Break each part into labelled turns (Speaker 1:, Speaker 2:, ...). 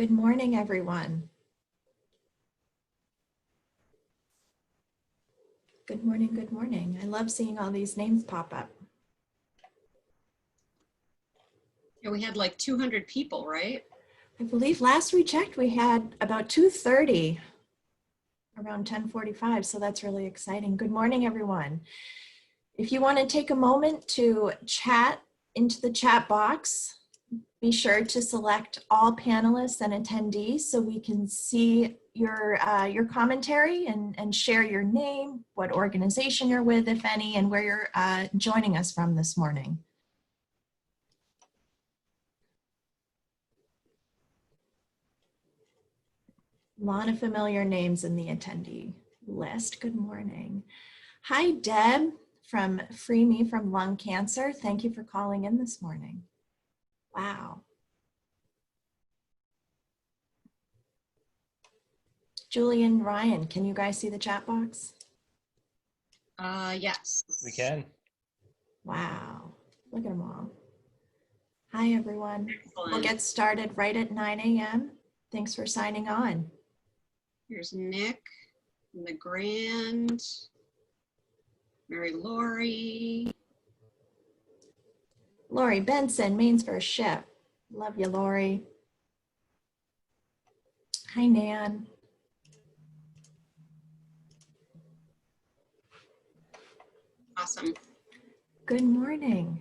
Speaker 1: Good morning, everyone. Good morning, good morning. I love seeing all these names pop up.
Speaker 2: Yeah, we had like 200 people, right?
Speaker 1: I believe last we checked, we had about 230, around 10:45, so that's really exciting. Good morning, everyone. If you want to take a moment to chat into the chat box, be sure to select all panelists and attendees so we can see your commentary and share your name, what organization you're with, if any, and where you're joining us from this morning. A lot of familiar names in the attendee list. Good morning. Hi, Deb from Free Me from Lung Cancer. Thank you for calling in this morning. Wow. Julie and Ryan, can you guys see the chat box?
Speaker 2: Yes.
Speaker 3: We can.
Speaker 1: Wow, look at them all. Hi, everyone.
Speaker 2: Excellent.
Speaker 1: We'll get started right at 9 a.m. Thanks for signing on.
Speaker 2: Here's Nick, LeGrand, Mary Lori.
Speaker 1: Lori Benson, Maine's First Ship. Love you, Lori. Hi, Nan.
Speaker 2: Awesome.
Speaker 1: Good morning.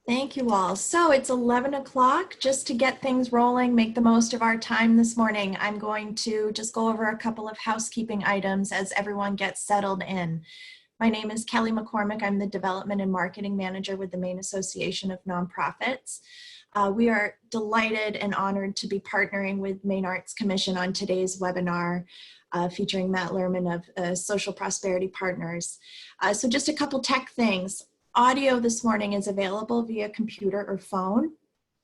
Speaker 1: Thank you all. So it's 11 o'clock. Just to get things rolling, make the most of our time this morning, I'm going to just go over a couple of housekeeping items as everyone gets settled in. My name is Kelly McCormick. I'm the Development and Marketing Manager with the Maine Association of Nonprofits. We are delighted and honored to be partnering with Maine Arts Commission on today's webinar featuring Matt Lehrman of Social Prosperity Partners. So just a couple tech things. Audio this morning is available via computer or phone.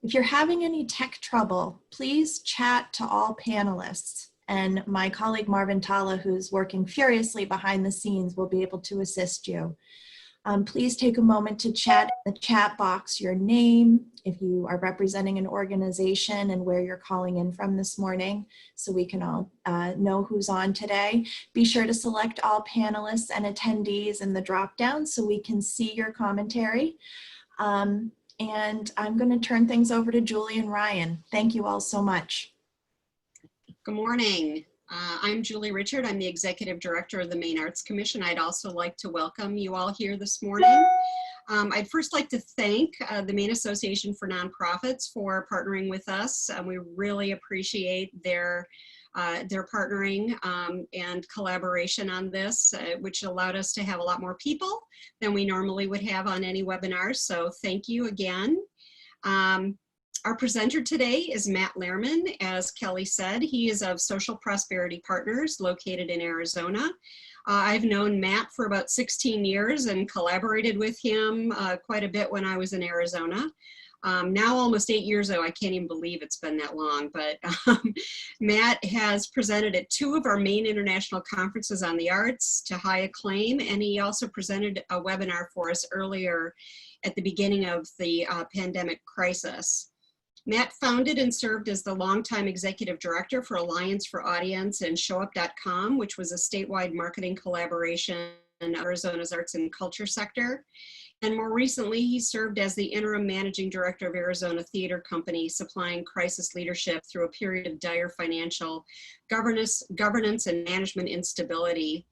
Speaker 1: If you're having any tech trouble, please chat to all panelists. And my colleague Marvin Tala, who's working furiously behind the scenes, will be able to assist you. Please take a moment to chat in the chat box your name, if you are representing an organization, and where you're calling in from this morning, so we can all know who's on today. Be sure to select all panelists and attendees in the drop-down so we can see your commentary. And I'm going to turn things over to Julie and Ryan. Thank you all so much.
Speaker 2: Good morning. I'm Julie Richard. I'm the Executive Director of the Maine Arts Commission. I'd also like to welcome you all here this morning. I'd first like to thank the Maine Association for Nonprofits for partnering with us. We really appreciate their partnering and collaboration on this, which allowed us to have a lot more people than we normally would have on any webinar. So thank you again. Our presenter today is Matt Lehrman. As Kelly said, he is of Social Prosperity Partners located in Arizona. I've known Matt for about 16 years and collaborated with him quite a bit when I was in Arizona. Now almost 8 years ago, I can't even believe it's been that long, but Matt has presented at 2 of our main international conferences on the arts to high acclaim, and he also presented a webinar for us earlier at the beginning of the pandemic crisis. Matt founded and served as the longtime executive director for Alliance for Audience and ShowUp.com, which was a statewide marketing collaboration in Arizona's arts and culture sector. And more recently, he served as the interim managing director of Arizona Theater Company, supplying crisis leadership through a period of dire financial governance and management instability.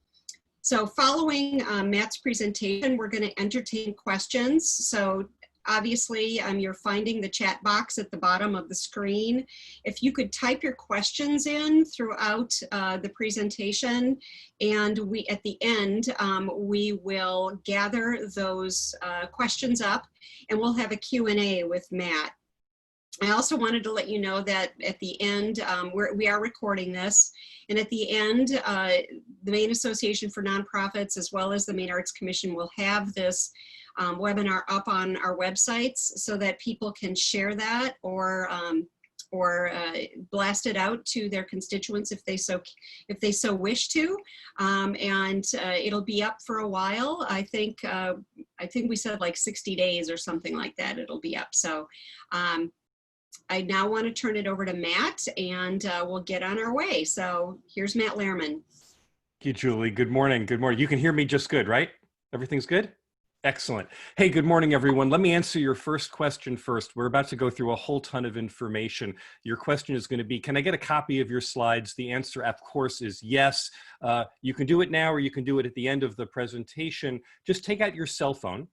Speaker 2: So following Matt's presentation, we're going to entertain questions. So obviously, you're finding the chat box at the bottom of the screen. If you could type your questions in throughout the presentation, and at the end, we will gather those questions up, and we'll have a Q&A with Matt. I also wanted to let you know that at the end, we are recording this, and at the end, the Maine Association for Nonprofits, as well as the Maine Arts Commission, will have this webinar up on our websites so that people can share that or blast it out to their constituents if they so wish to, and it'll be up for a while. I think we said like 60 days or something like that. It'll be up. So I now want to turn it over to Matt, and we'll get on our way. So here's Matt Lehrman.
Speaker 3: Thank you, Julie. Good morning. Good morning. You can hear me just good, right? Everything's good? Excellent. Hey, good morning, everyone. Let me answer your first question first. We're about to go through a whole ton of information. Your question is going to be, can I get a copy of your slides? The answer, of course, is yes. You can do it now, or you can do it at the end of the presentation. Just take out your cell phone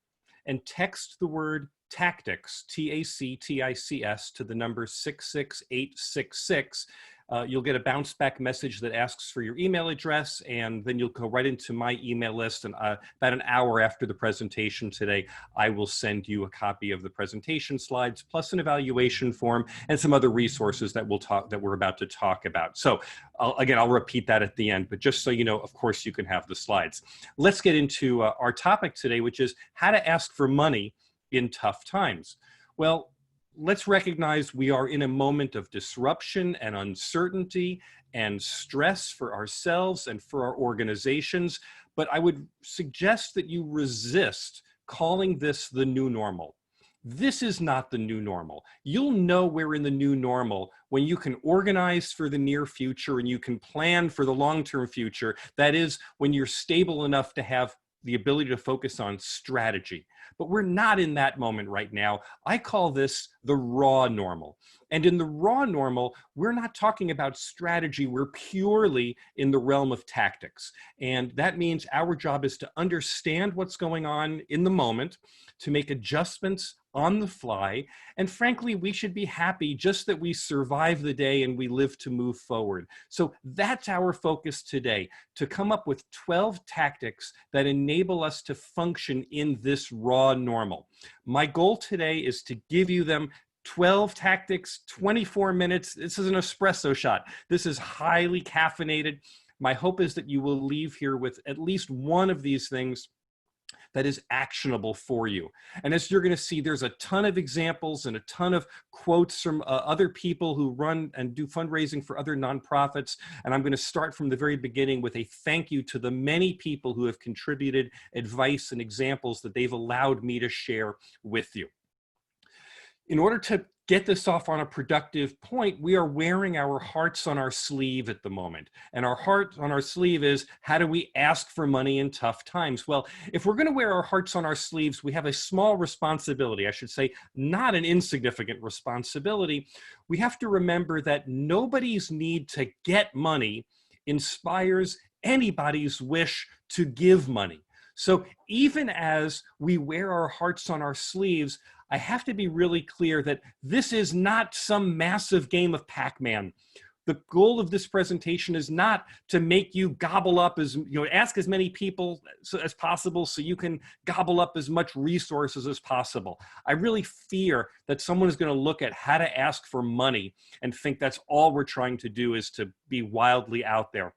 Speaker 3: and text the word tactics, TACTICS, to the number 66866. You'll get a bounce back message that asks for your email address, and then you'll go right into my email list. And about an hour after the presentation today, I will send you a copy of the presentation slides, plus an evaluation form and some other resources that we're about to talk about. So I'll repeat that at the end, but just so you know, of course, you can have the slides. Let's get into our topic today, which is how to ask for money in tough times. Well, let's recognize we are in a moment of disruption and uncertainty and stress for ourselves and for our organizations, but I would suggest that you resist calling this the new normal. This is not the new normal. You'll know we're in the new normal when you can organize for the near future and you can plan for the long-term future. That is, when you're stable enough to have the ability to focus on strategy. But we're not in that moment right now. I call this the raw normal. And in the raw normal, we're not talking about strategy. We're purely in the realm of tactics. And that means our job is to understand what's going on in the moment, to make adjustments on the fly. And frankly, we should be happy just that we survive the day and we live to move forward. So that's our focus today, to come up with 12 tactics that enable us to function in this raw normal. My goal today is to give you them 12 tactics, 24 minutes. This is an espresso shot. This is highly caffeinated. My hope is that you will leave here with at least one of these things that is actionable for you. And as you're going to see, there's a ton of examples and a ton of quotes from other people who run and do fundraising for other nonprofits. And I'm going to start from the very beginning with a thank you to the many people who have contributed advice and examples that they've allowed me to share with you. In order to get this off on a productive point, we are wearing our hearts on our sleeve at the moment. And our heart on our sleeve is, how do we ask for money in tough times? Well, if we're going to wear our hearts on our sleeves, we have a small responsibility, I should say, not an insignificant responsibility. We have to remember that nobody's need to get money inspires anybody's wish to give money. So even as we wear our hearts on our sleeves, I have to be really clear that this is not some massive game of Pac-Man. The goal of this presentation is not to make you gobble up ask as many people as possible so you can gobble up as much resources as possible. I really fear that someone is going to look at how to ask for money and think that's all we're trying to do is to be wildly out there.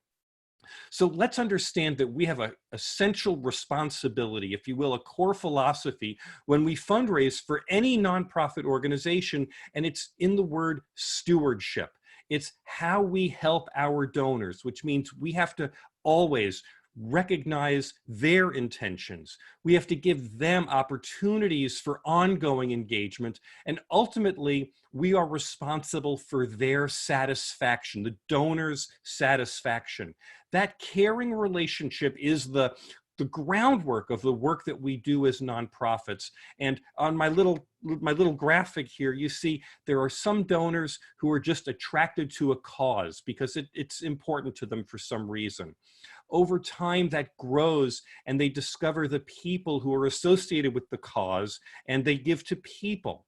Speaker 3: So let's understand that we have an essential responsibility, if you will, a core philosophy when we fundraise for any nonprofit organization, and it's in the word stewardship. It's how we help our donors, which means we have to always recognize their intentions. We have to give them opportunities for ongoing engagement, and ultimately we are responsible for their satisfaction, the donor's satisfaction. That caring relationship is the groundwork of the work that we do as nonprofits. And on my little graphic here, you see there are some donors who are just attracted to a cause because it's important to them for some reason. Over time, that grows, and they discover the people who are associated with the cause, and they give to people.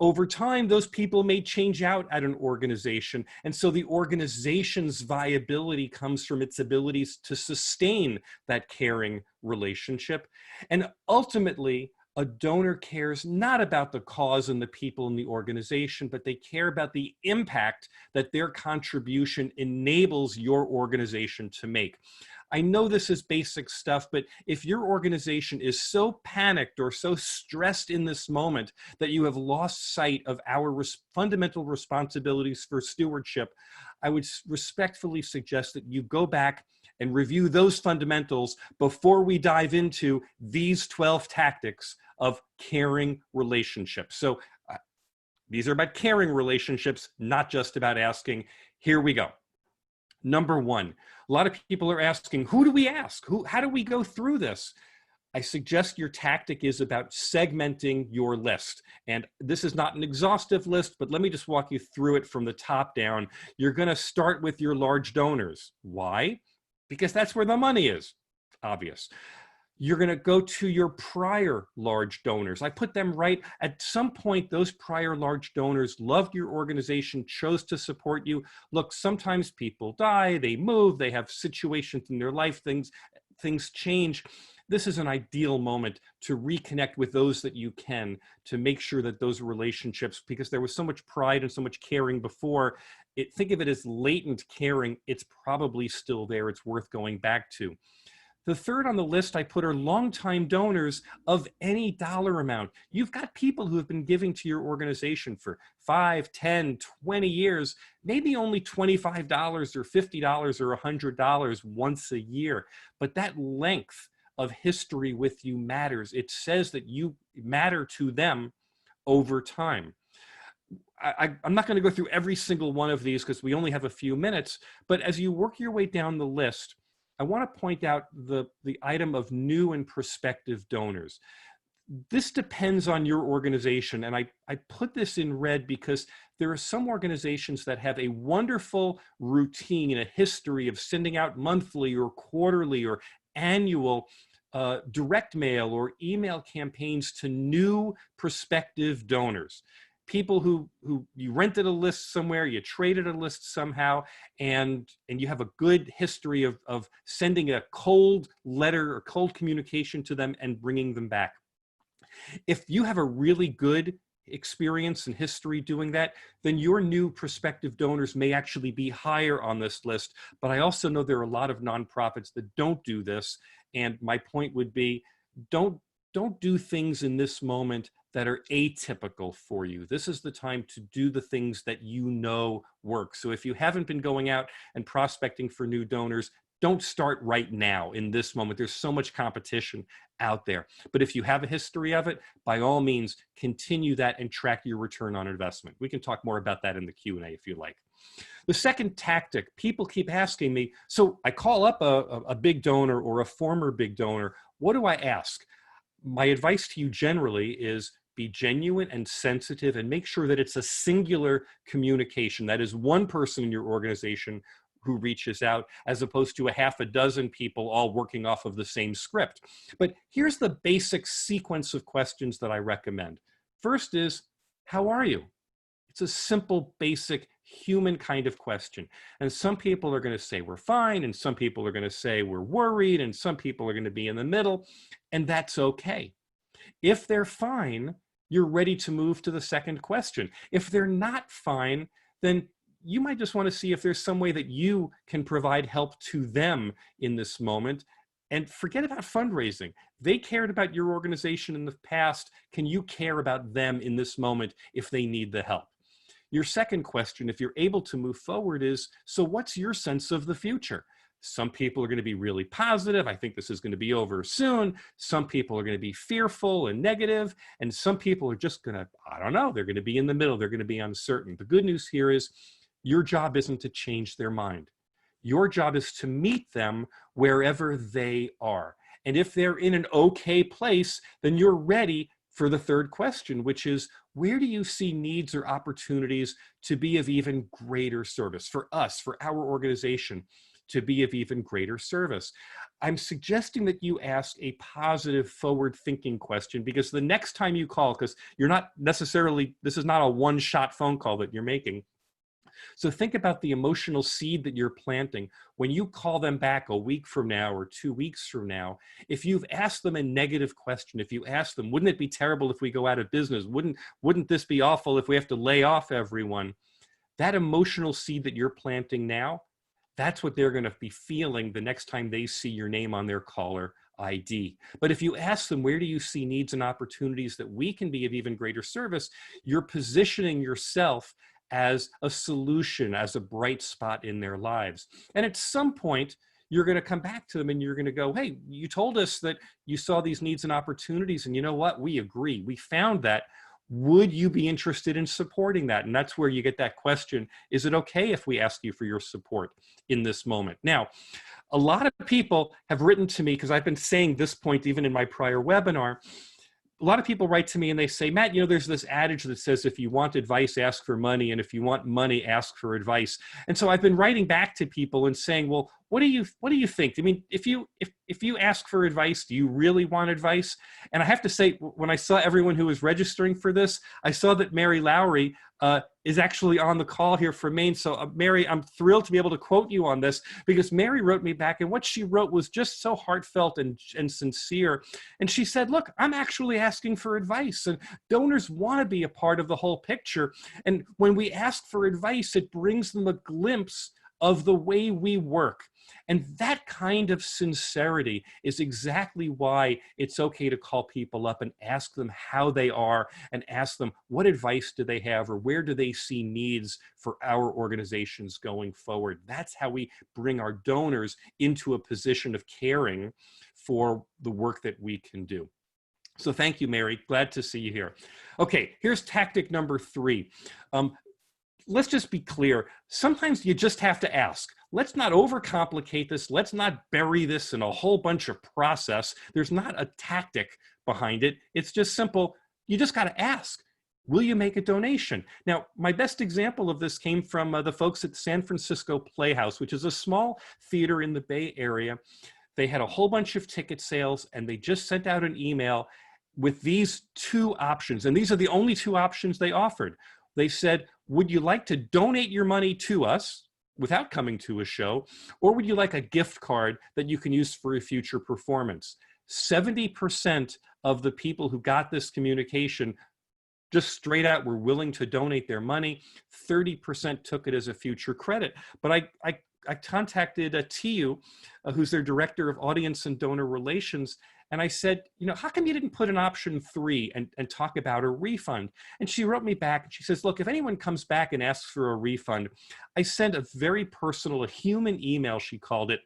Speaker 3: Over time, those people may change out at an organization, and so the organization's viability comes from its abilities to sustain that caring relationship. And ultimately, a donor cares not about the cause and the people in the organization, but they care about the impact that their contribution enables your organization to make. I know this is basic stuff, but if your organization is so panicked or so stressed in this moment that you have lost sight of our fundamental responsibilities for stewardship, I would respectfully suggest that you go back and review those fundamentals before we dive into these 12 tactics of caring relationships. So These are about caring relationships, not just about asking. Here we go. Number one, a lot of people are asking, who do we ask? How do we go through this? I suggest your tactic is about segmenting your list. And this is not an exhaustive list, but let me just walk you through it from the top down. You're going to start with your large donors. Why? Because that's where the money is. Obvious. You're going to go to your prior large donors. I put them right at some point. Those prior large donors loved your organization, chose to support you. Look, sometimes people die, they move, they have situations in their life, things change. This is an ideal moment to reconnect with those that you can, to make sure that those relationships, because there was so much pride and so much caring before, think of it as latent caring. It's probably still there. It's worth going back to. The third on the list I put are longtime donors of any dollar amount. You've got people who have been giving to your organization for 5, 10, 20 years, maybe only $25 or $50 or $100 once a year. But that length of history with you matters. It says that you matter to them over time. I'm not going to go through every single one of these because we only have a few minutes, but as you work your way down the list, I want to point out the item of new and prospective donors. This depends on your organization, and I put this in red because there are some organizations that have a wonderful routine, a history of sending out monthly or quarterly or annual direct mail or email campaigns to new prospective donors. People who you rented a list somewhere, you traded a list somehow, and you have a good history of sending a cold letter or cold communication to them and bringing them back. If you have a really good experience and history doing that, then your new prospective donors may actually be higher on this list. But I also know there are a lot of nonprofits that don't do this. And my point would be, don't do things in this moment that are atypical for you. This is the time to do the things that you know work. So if you haven't been going out and prospecting for new donors, don't start right now in this moment. There's so much competition out there. But if you have a history of it, by all means, continue that and track your return on investment. We can talk more about that in the Q&A if you like. The second tactic, people keep asking me, so I call up a big donor or a former big donor, what do I ask? My advice to you generally is be genuine and sensitive and make sure that it's a singular communication. That is one person in your organization who reaches out, as opposed to a half a dozen people all working off of the same script. But here's the basic sequence of questions that I recommend. First is, how are you? It's a simple, basic, human kind of question. And some people are going to say we're fine, and some people are going to say we're worried, and some people are going to be in the middle, and that's okay. If they're fine, you're ready to move to the second question. If they're not fine, then you might just want to see if there's some way that you can provide help to them in this moment. And forget about fundraising. They cared about your organization in the past. Can you care about them in this moment if they need the help? Your second question, if you're able to move forward, is, so what's your sense of the future? Some people are going to be really positive. I think this is going to be over soon. Some people are going to be fearful and negative. And some people are just going to, I don't know, they're going to be in the middle. They're going to be uncertain. The good news here is your job isn't to change their mind. Your job is to meet them wherever they are. And if they're in an okay place, then you're ready for the third question, which is, where do you see needs or opportunities to be of even greater service for us, for our organization, to be of even greater service? I'm suggesting that you ask a positive, forward-thinking question, because the next time you call, because you're not necessarily, this is not a one-shot phone call that you're making. So think about the emotional seed that you're planting. When you call them back a week from now or 2 weeks from now, if you've asked them a negative question, if you ask them, wouldn't it be terrible if we go out of business? Wouldn't this be awful if we have to lay off everyone? That emotional seed that you're planting now, that's what they're going to be feeling the next time they see your name on their caller ID. But if you ask them, where do you see needs and opportunities that we can be of even greater service, you're positioning yourself as a solution, as a bright spot in their lives. And at some point, you're going to come back to them and you're going to go, hey, you told us that you saw these needs and opportunities, and you know what? We agree. We found that. Would you be interested in supporting that? And that's where you get that question, is it okay if we ask you for your support in this moment? Now, a lot of people have written to me, because I've been saying this point even in my prior webinar. A lot of people write to me and they say, Matt, you know, there's this adage that says, if you want advice, ask for money. And if you want money, ask for advice. And so I've been writing back to people and saying, well, what do you think? I mean, if you ask for advice, do you really want advice? And I have to say, when I saw everyone who was registering for this, I saw that Mary Lowry is actually on the call here from Maine. So Mary, I'm thrilled to be able to quote you on this, because Mary wrote me back, and what she wrote was just so heartfelt and sincere. And she said, look, I'm actually asking for advice, and donors want to be a part of the whole picture. And when we ask for advice, it brings them a glimpse of the way we work. And that kind of sincerity is exactly why it's okay to call people up and ask them how they are, and ask them what advice do they have, or where do they see needs for our organizations going forward. That's how we bring our donors into a position of caring for the work that we can do. So thank you, Mary. Glad to see you here. Okay, here's tactic number 3. Let's just be clear. Sometimes you just have to ask. Let's not overcomplicate this. Let's not bury this in a whole bunch of process. There's not a tactic behind it. It's just simple. You just got to ask. Will you make a donation? Now, my best example of this came from the folks at San Francisco Playhouse, which is a small theater in the Bay Area. They had a whole bunch of ticket sales, and they just sent out an email with these 2 options. And these are the only 2 options they offered. They said, would you like to donate your money to us without coming to a show, or would you like a gift card that you can use for a future performance? 70% of the people who got this communication just straight out were willing to donate their money. 30% took it as a future credit. But I contacted Tiu, who's their director of audience and donor relations, and I said, you know, how come you didn't put an option 3 and talk about a refund? And she wrote me back and she says, look, if anyone comes back and asks for a refund, I send a very personal, a human email, she called it,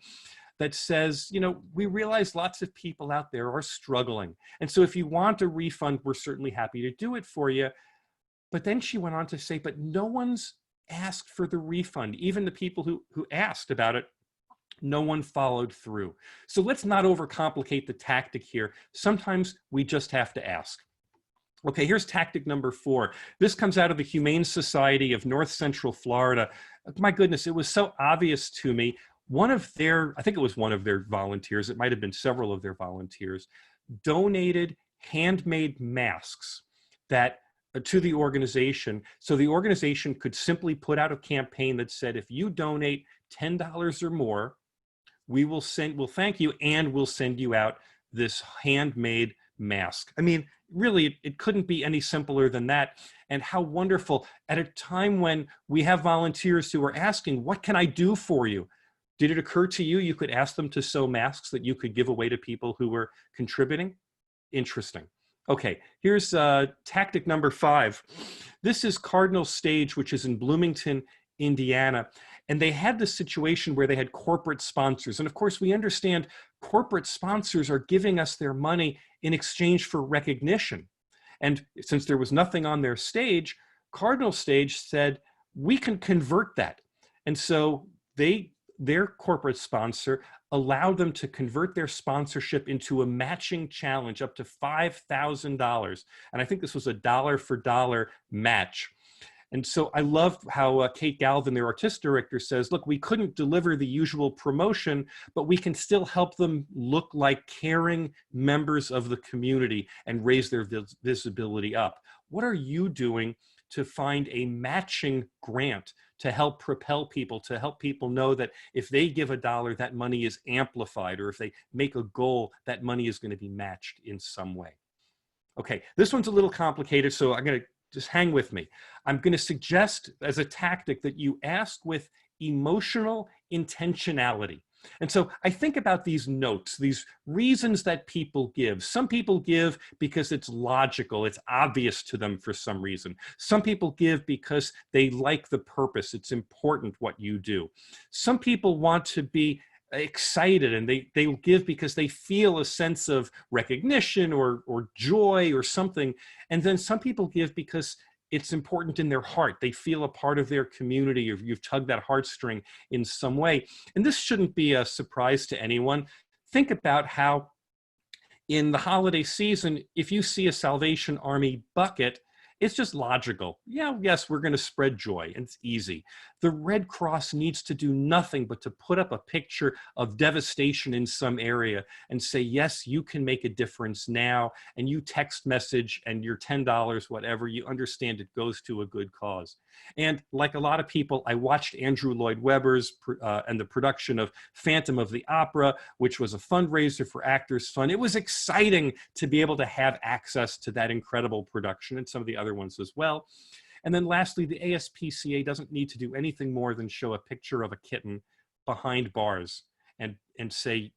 Speaker 3: that says, you know, we realize lots of people out there are struggling. And so if you want a refund, we're certainly happy to do it for you. But then she went on to say, but no one's asked for the refund. Even the people who asked about it, no one followed through. So let's not overcomplicate the tactic here. Sometimes we just have to ask. Okay, here's tactic number 4. This comes out of the Humane Society of North Central Florida. My goodness, it was so obvious to me. One of their, I think it was one of their volunteers, it might have been several of their volunteers, donated handmade masks that to the organization, so the organization could simply put out a campaign that said, if you donate $10 or more, we'll thank you, and we'll send you out this handmade mask. I mean, really, it couldn't be any simpler than that. And how wonderful, at a time when we have volunteers who are asking, what can I do for you? Did it occur to you you could ask them to sew masks that you could give away to people who were contributing? Interesting. Okay, here's tactic number 5. This is Cardinal Stage, which is in Bloomington, Indiana. And they had this situation where they had corporate sponsors. And of course, we understand corporate sponsors are giving us their money in exchange for recognition. And since there was nothing on their stage, Cardinal Stage said, we can convert that. And so their corporate sponsor allowed them to convert their sponsorship into a matching challenge up to $5,000. And I think this was a dollar for dollar match. And so I love how Kate Galvin, their artist director, says, look, we couldn't deliver the usual promotion, but we can still help them look like caring members of the community and raise their visibility up. What are you doing to find a matching grant to help propel people, to help people know that if they give $1, that money is amplified, or if they make a goal, that money is going to be matched in some way? Okay, this one's a little complicated, so I'm going to just hang with me. I'm going to suggest as a tactic that you ask with emotional intentionality. And so I think about these notes, these reasons that people give. Some people give because it's logical, it's obvious to them for some reason. Some people give because they like the purpose, it's important what you do. Some people want to be excited, and they give because they feel a sense of recognition or joy or something. And then some people give because it's important in their heart. They feel a part of their community, or you've tugged that heartstring in some way. And this shouldn't be a surprise to anyone. Think about how in the holiday season, if you see a Salvation Army bucket, it's just logical. Yeah, yes, we're going to spread joy, and it's easy. The Red Cross needs to do nothing but to put up a picture of devastation in some area and say, yes, you can make a difference now, and you text message and your $10, whatever, you understand it goes to a good cause. And like a lot of people, I watched Andrew Lloyd Webber's and the production of Phantom of the Opera, which was a fundraiser for Actors Fund. It was exciting to be able to have access to that incredible production, and some of the other ones as well. And then lastly, the ASPCA doesn't need to do anything more than show a picture of a kitten behind bars and say,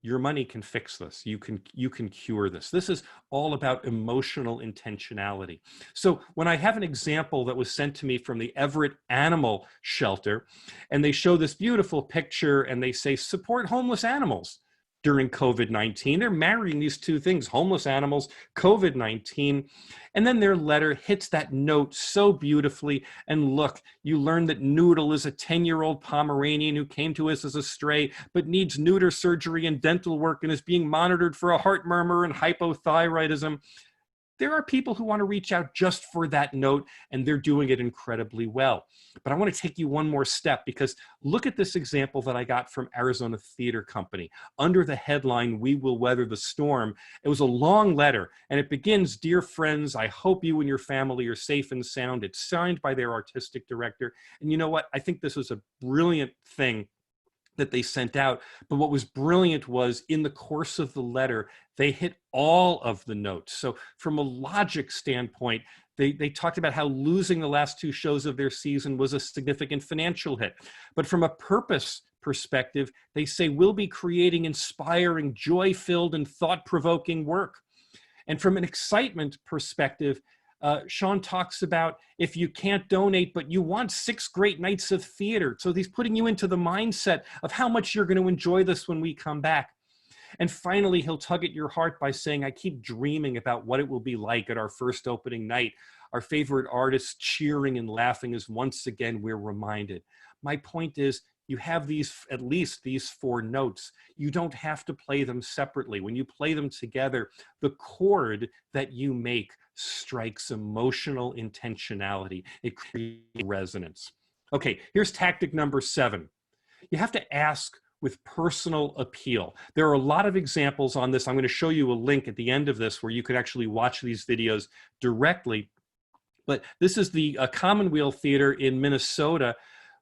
Speaker 3: your money can fix this. You can cure this. This is all about emotional intentionality. So when I have an example that was sent to me from the Everett Animal Shelter, and they show this beautiful picture and they say, support homeless animals during COVID-19. They're marrying these two things, homeless animals, COVID-19. And then their letter hits that note so beautifully. And look, you learn that Noodle is a 10-year-old Pomeranian who came to us as a stray, but needs neuter surgery and dental work and is being monitored for a heart murmur and hypothyroidism. There are people who want to reach out just for that note, and they're doing it incredibly well. But I want to take you one more step, because look at this example that I got from Arizona Theater Company. Under the headline, "We Will Weather the Storm," it was a long letter, and it begins, "Dear friends, I hope you and your family are safe and sound." It's signed by their artistic director. And you know what? I think this was a brilliant thing that they sent out. But what was brilliant was, in the course of the letter, they hit all of the notes. So from a logic standpoint, they talked about how losing the last two shows of their season was a significant financial hit. But from a purpose perspective, they say, we'll be creating inspiring, joy-filled, and thought-provoking work. And from an excitement perspective, Sean talks about, if you can't donate, but you want 6 great nights of theater. So he's putting you into the mindset of how much you're going to enjoy this when we come back. And finally, he'll tug at your heart by saying, I keep dreaming about what it will be like at our first opening night. Our favorite artists cheering and laughing as once again we're reminded. My point is, you have at least these 4 notes. You don't have to play them separately. When you play them together, the chord that you make strikes emotional intentionality. It creates resonance. Okay, here's tactic number 7. You have to ask with personal appeal. There are a lot of examples on this. I'm going to show you a link at the end of this where you could actually watch these videos directly. But this is the Commonweal Theater in Minnesota,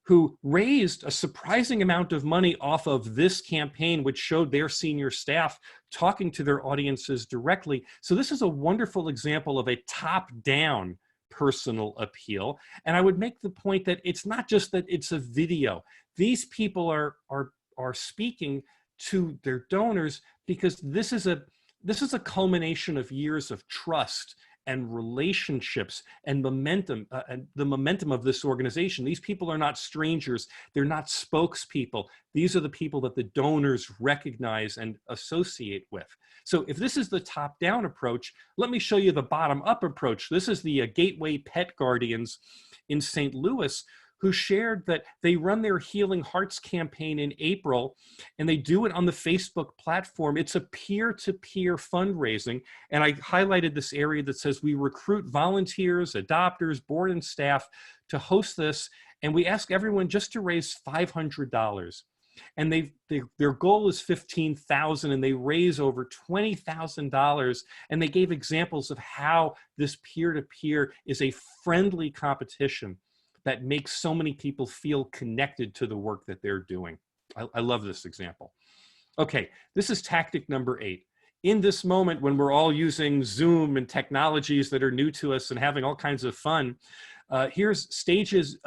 Speaker 3: who raised a surprising amount of money off of this campaign, which showed their senior staff talking to their audiences directly. So this is a wonderful example of a top-down personal appeal. And I would make the point that it's not just that it's a video. These people are speaking to their donors because this is a culmination of years of trust and relationships and momentum, and the momentum of this organization. These people are not strangers. They're not spokespeople. These are the people that the donors recognize and associate with. So if this is the top-down approach, let me show you the bottom-up approach. This is the Gateway Pet Guardians in St. Louis, who shared that they run their Healing Hearts campaign in April, and they do it on the Facebook platform. It's a peer-to-peer fundraising, and I highlighted this area that says we recruit volunteers, adopters, board and staff to host this, and we ask everyone just to raise $500. And their goal is $15,000, and they raise over $20,000, and they gave examples of how this peer-to-peer is a friendly competition that makes so many people feel connected to the work that they're doing. I love this example. Okay, this is tactic number 8. In this moment when we're all using Zoom and technologies that are new to us and having all kinds of fun, here's Stages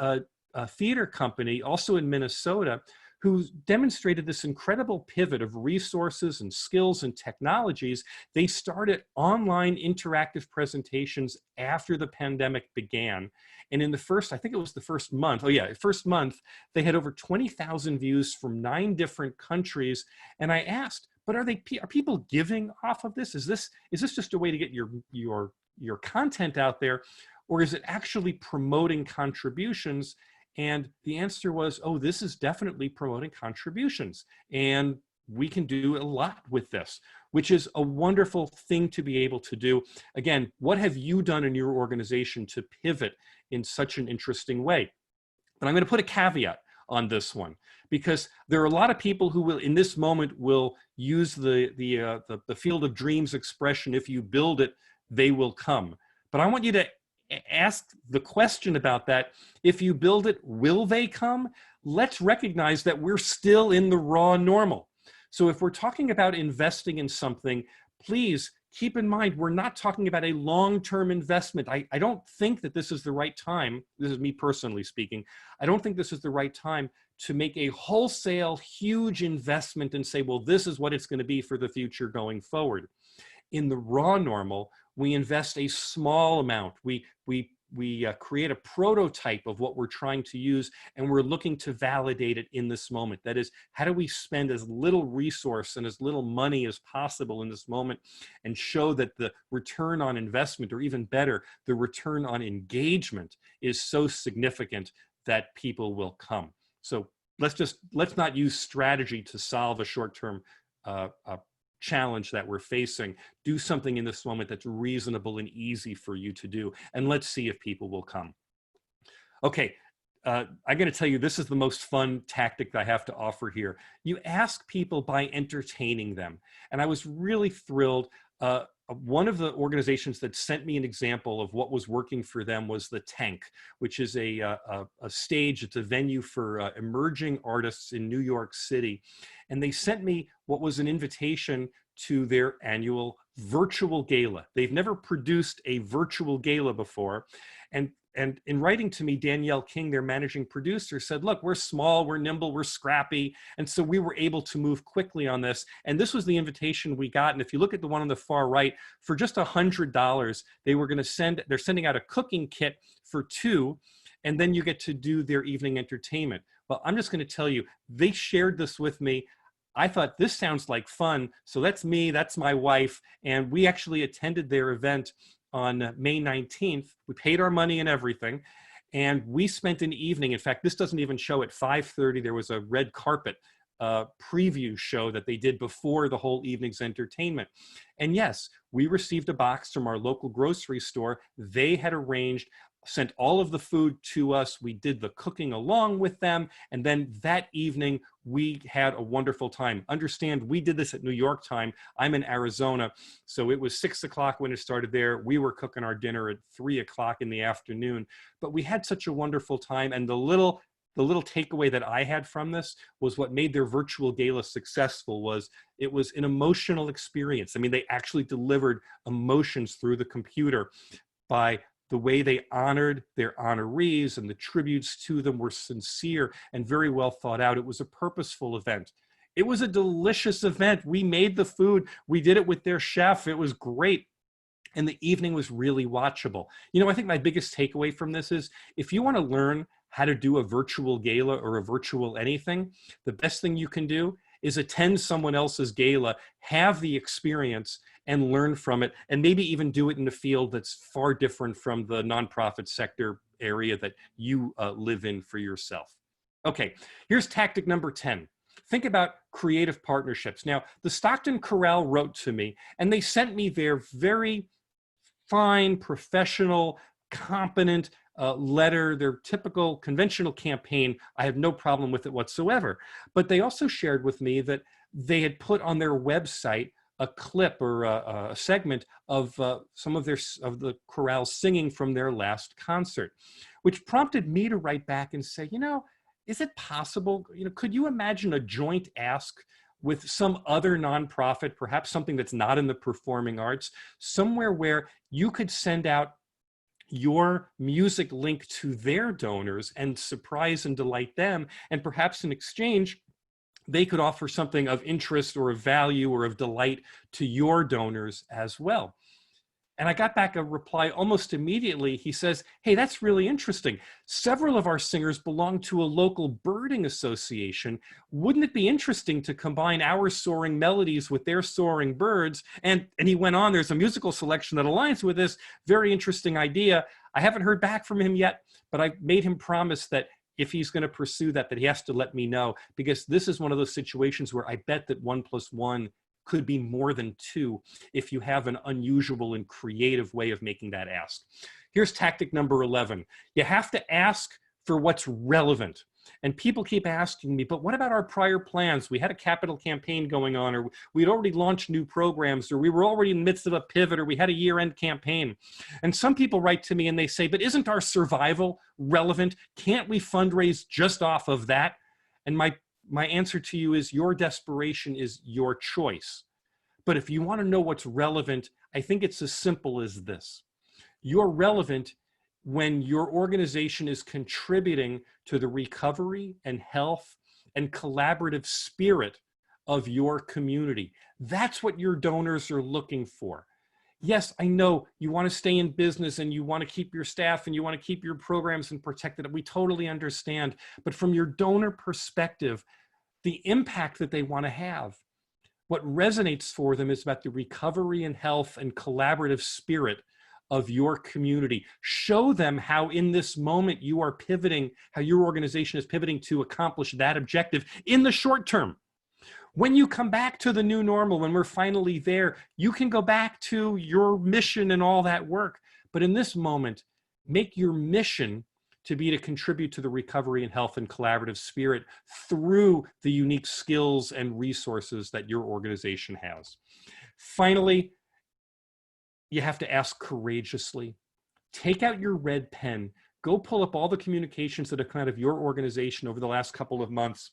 Speaker 3: Theater Company, also in Minnesota, who demonstrated this incredible pivot of resources and skills and technologies. They started online interactive presentations after the pandemic began. And in the first, I think it was the first month, first month, they had over 20,000 views from 9 different countries. And I asked, but are people giving off of this? Is this just a way to get your content out there, or is it actually promoting contributions? And the answer was, oh, this is definitely promoting contributions. And we can do a lot with this, which is a wonderful thing to be able to do. Again, what have you done in your organization to pivot in such an interesting way? But I'm going to put a caveat on this one, because there are a lot of people who will, in this moment, will use the field of dreams expression, if you build it, they will come. But I want you to ask the question about that. If you build it, will they come? Let's recognize that we're still in the raw normal. So if we're talking about investing in something, please keep in mind, we're not talking about a long-term investment. I don't think that this is the right time. This is me personally speaking. I don't think this is the right time to make a wholesale huge investment and say, well, this is what it's going to be for the future going forward. In the raw normal, we invest a small amount. We create a prototype of what we're trying to use, and we're looking to validate it in this moment. That is, how do we spend as little resource and as little money as possible in this moment and show that the return on investment, or even better, the return on engagement, is so significant that people will come. So let's not use strategy to solve a short-term challenge that we're facing. Do something in this moment that's reasonable and easy for you to do, and let's see if people will come. Okay, I'm going to tell you, this is the most fun tactic that I have to offer here. You ask people by entertaining them, and I was really thrilled. One of the organizations that sent me an example of what was working for them was the Tank, which is a stage. It's a venue for emerging artists in New York City. And they sent me what was an invitation to their annual virtual gala. They've never produced a virtual gala before. And in writing to me, Danielle King, their managing producer, said, look, we're small, we're nimble, we're scrappy. And so we were able to move quickly on this. And this was the invitation we got. And if you look at the one on the far right, for just $100, they're sending out a cooking kit for 2, and then you get to do their evening entertainment. Well, I'm just going to tell you, they shared this with me. I thought, this sounds like fun. So that's me, that's my wife. And we actually attended their event on May 19th. We paid our money and everything. And we spent an evening. In fact, this doesn't even show at 5:30. There was a red carpet preview show that they did before the whole evening's entertainment. And yes, we received a box from our local grocery store. They had arranged, sent all of the food to us. We did the cooking along with them. And then that evening, we had a wonderful time. Understand, we did this at New York time. I'm in Arizona. So it was 6 o'clock when it started there. We were cooking our dinner at 3 o'clock in the afternoon. But we had such a wonderful time. And the little takeaway that I had from this was what made their virtual gala successful was it was an emotional experience. I mean, they actually delivered emotions through the computer by the way they honored their honorees, and the tributes to them were sincere and very well thought out. It was a purposeful event. It was a delicious event. We made the food. We did it with their chef. It was great. And the evening was really watchable. You know, I think my biggest takeaway from this is, if you want to learn how to do a virtual gala or a virtual anything, the best thing you can do is attend someone else's gala, have the experience, and learn from it, and maybe even do it in a field that's far different from the nonprofit sector area that you live in for yourself. Okay, here's tactic number 10. Think about creative partnerships. Now, the Stockton Chorale wrote to me, and they sent me their very fine, professional, competent letter, their typical conventional campaign. I have no problem with it whatsoever. But they also shared with me that they had put on their website a clip or a segment of some of the chorale singing from their last concert, which prompted me to write back and say, you know, is it possible, you know, could you imagine a joint ask with some other nonprofit, perhaps something that's not in the performing arts, somewhere where you could send out your music link to their donors and surprise and delight them, and perhaps in exchange, they could offer something of interest or of value or of delight to your donors as well. And I got back a reply almost immediately. He says, hey, that's really interesting. Several of our singers belong to a local birding association. Wouldn't it be interesting to combine our soaring melodies with their soaring birds? And he went on, there's a musical selection that aligns with this. Very interesting idea. I haven't heard back from him yet, but I made him promise that if he's going to pursue that he has to let me know, because this is one of those situations where I bet that 1 + 1 could be more than 2 if you have an unusual and creative way of making that ask. Here's tactic number 11. You have to ask for what's relevant. And people keep asking me, but what about our prior plans? We had a capital campaign going on, or we'd already launched new programs, or we were already in the midst of a pivot, or we had a year-end campaign. And some people write to me and they say, but isn't our survival relevant? Can't we fundraise just off of that? And my answer to you is your desperation is your choice. But if you want to know what's relevant, I think it's as simple as this. You're relevant when your organization is contributing to the recovery and health and collaborative spirit of your community. That's what your donors are looking for. Yes, I know you want to stay in business and you want to keep your staff and you want to keep your programs and protect it. We totally understand. But from your donor perspective, the impact that they want to have, what resonates for them is about the recovery and health and collaborative spirit of your community. Show them how in this moment you are pivoting, how your organization is pivoting to accomplish that objective in the short term. When you come back to the new normal, when we're finally there, you can go back to your mission and all that work. But in this moment, make your mission to be to contribute to the recovery and health and collaborative spirit through the unique skills and resources that your organization has. Finally, you have to ask courageously. Take out your red pen. Go pull up all the communications that have come out of your organization over the last couple of months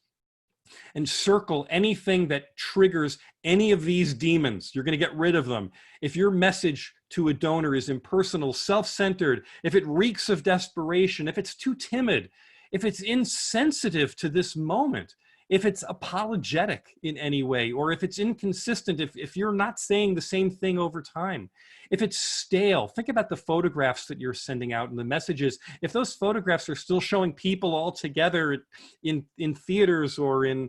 Speaker 3: and circle anything that triggers any of these demons. You're going to get rid of them. If your message to a donor is impersonal, self-centered, if it reeks of desperation, if it's too timid, if it's insensitive to this moment, if it's apologetic in any way, or if it's inconsistent, if you're not saying the same thing over time, if it's stale, think about the photographs that you're sending out and the messages. If those photographs are still showing people all together in theaters or in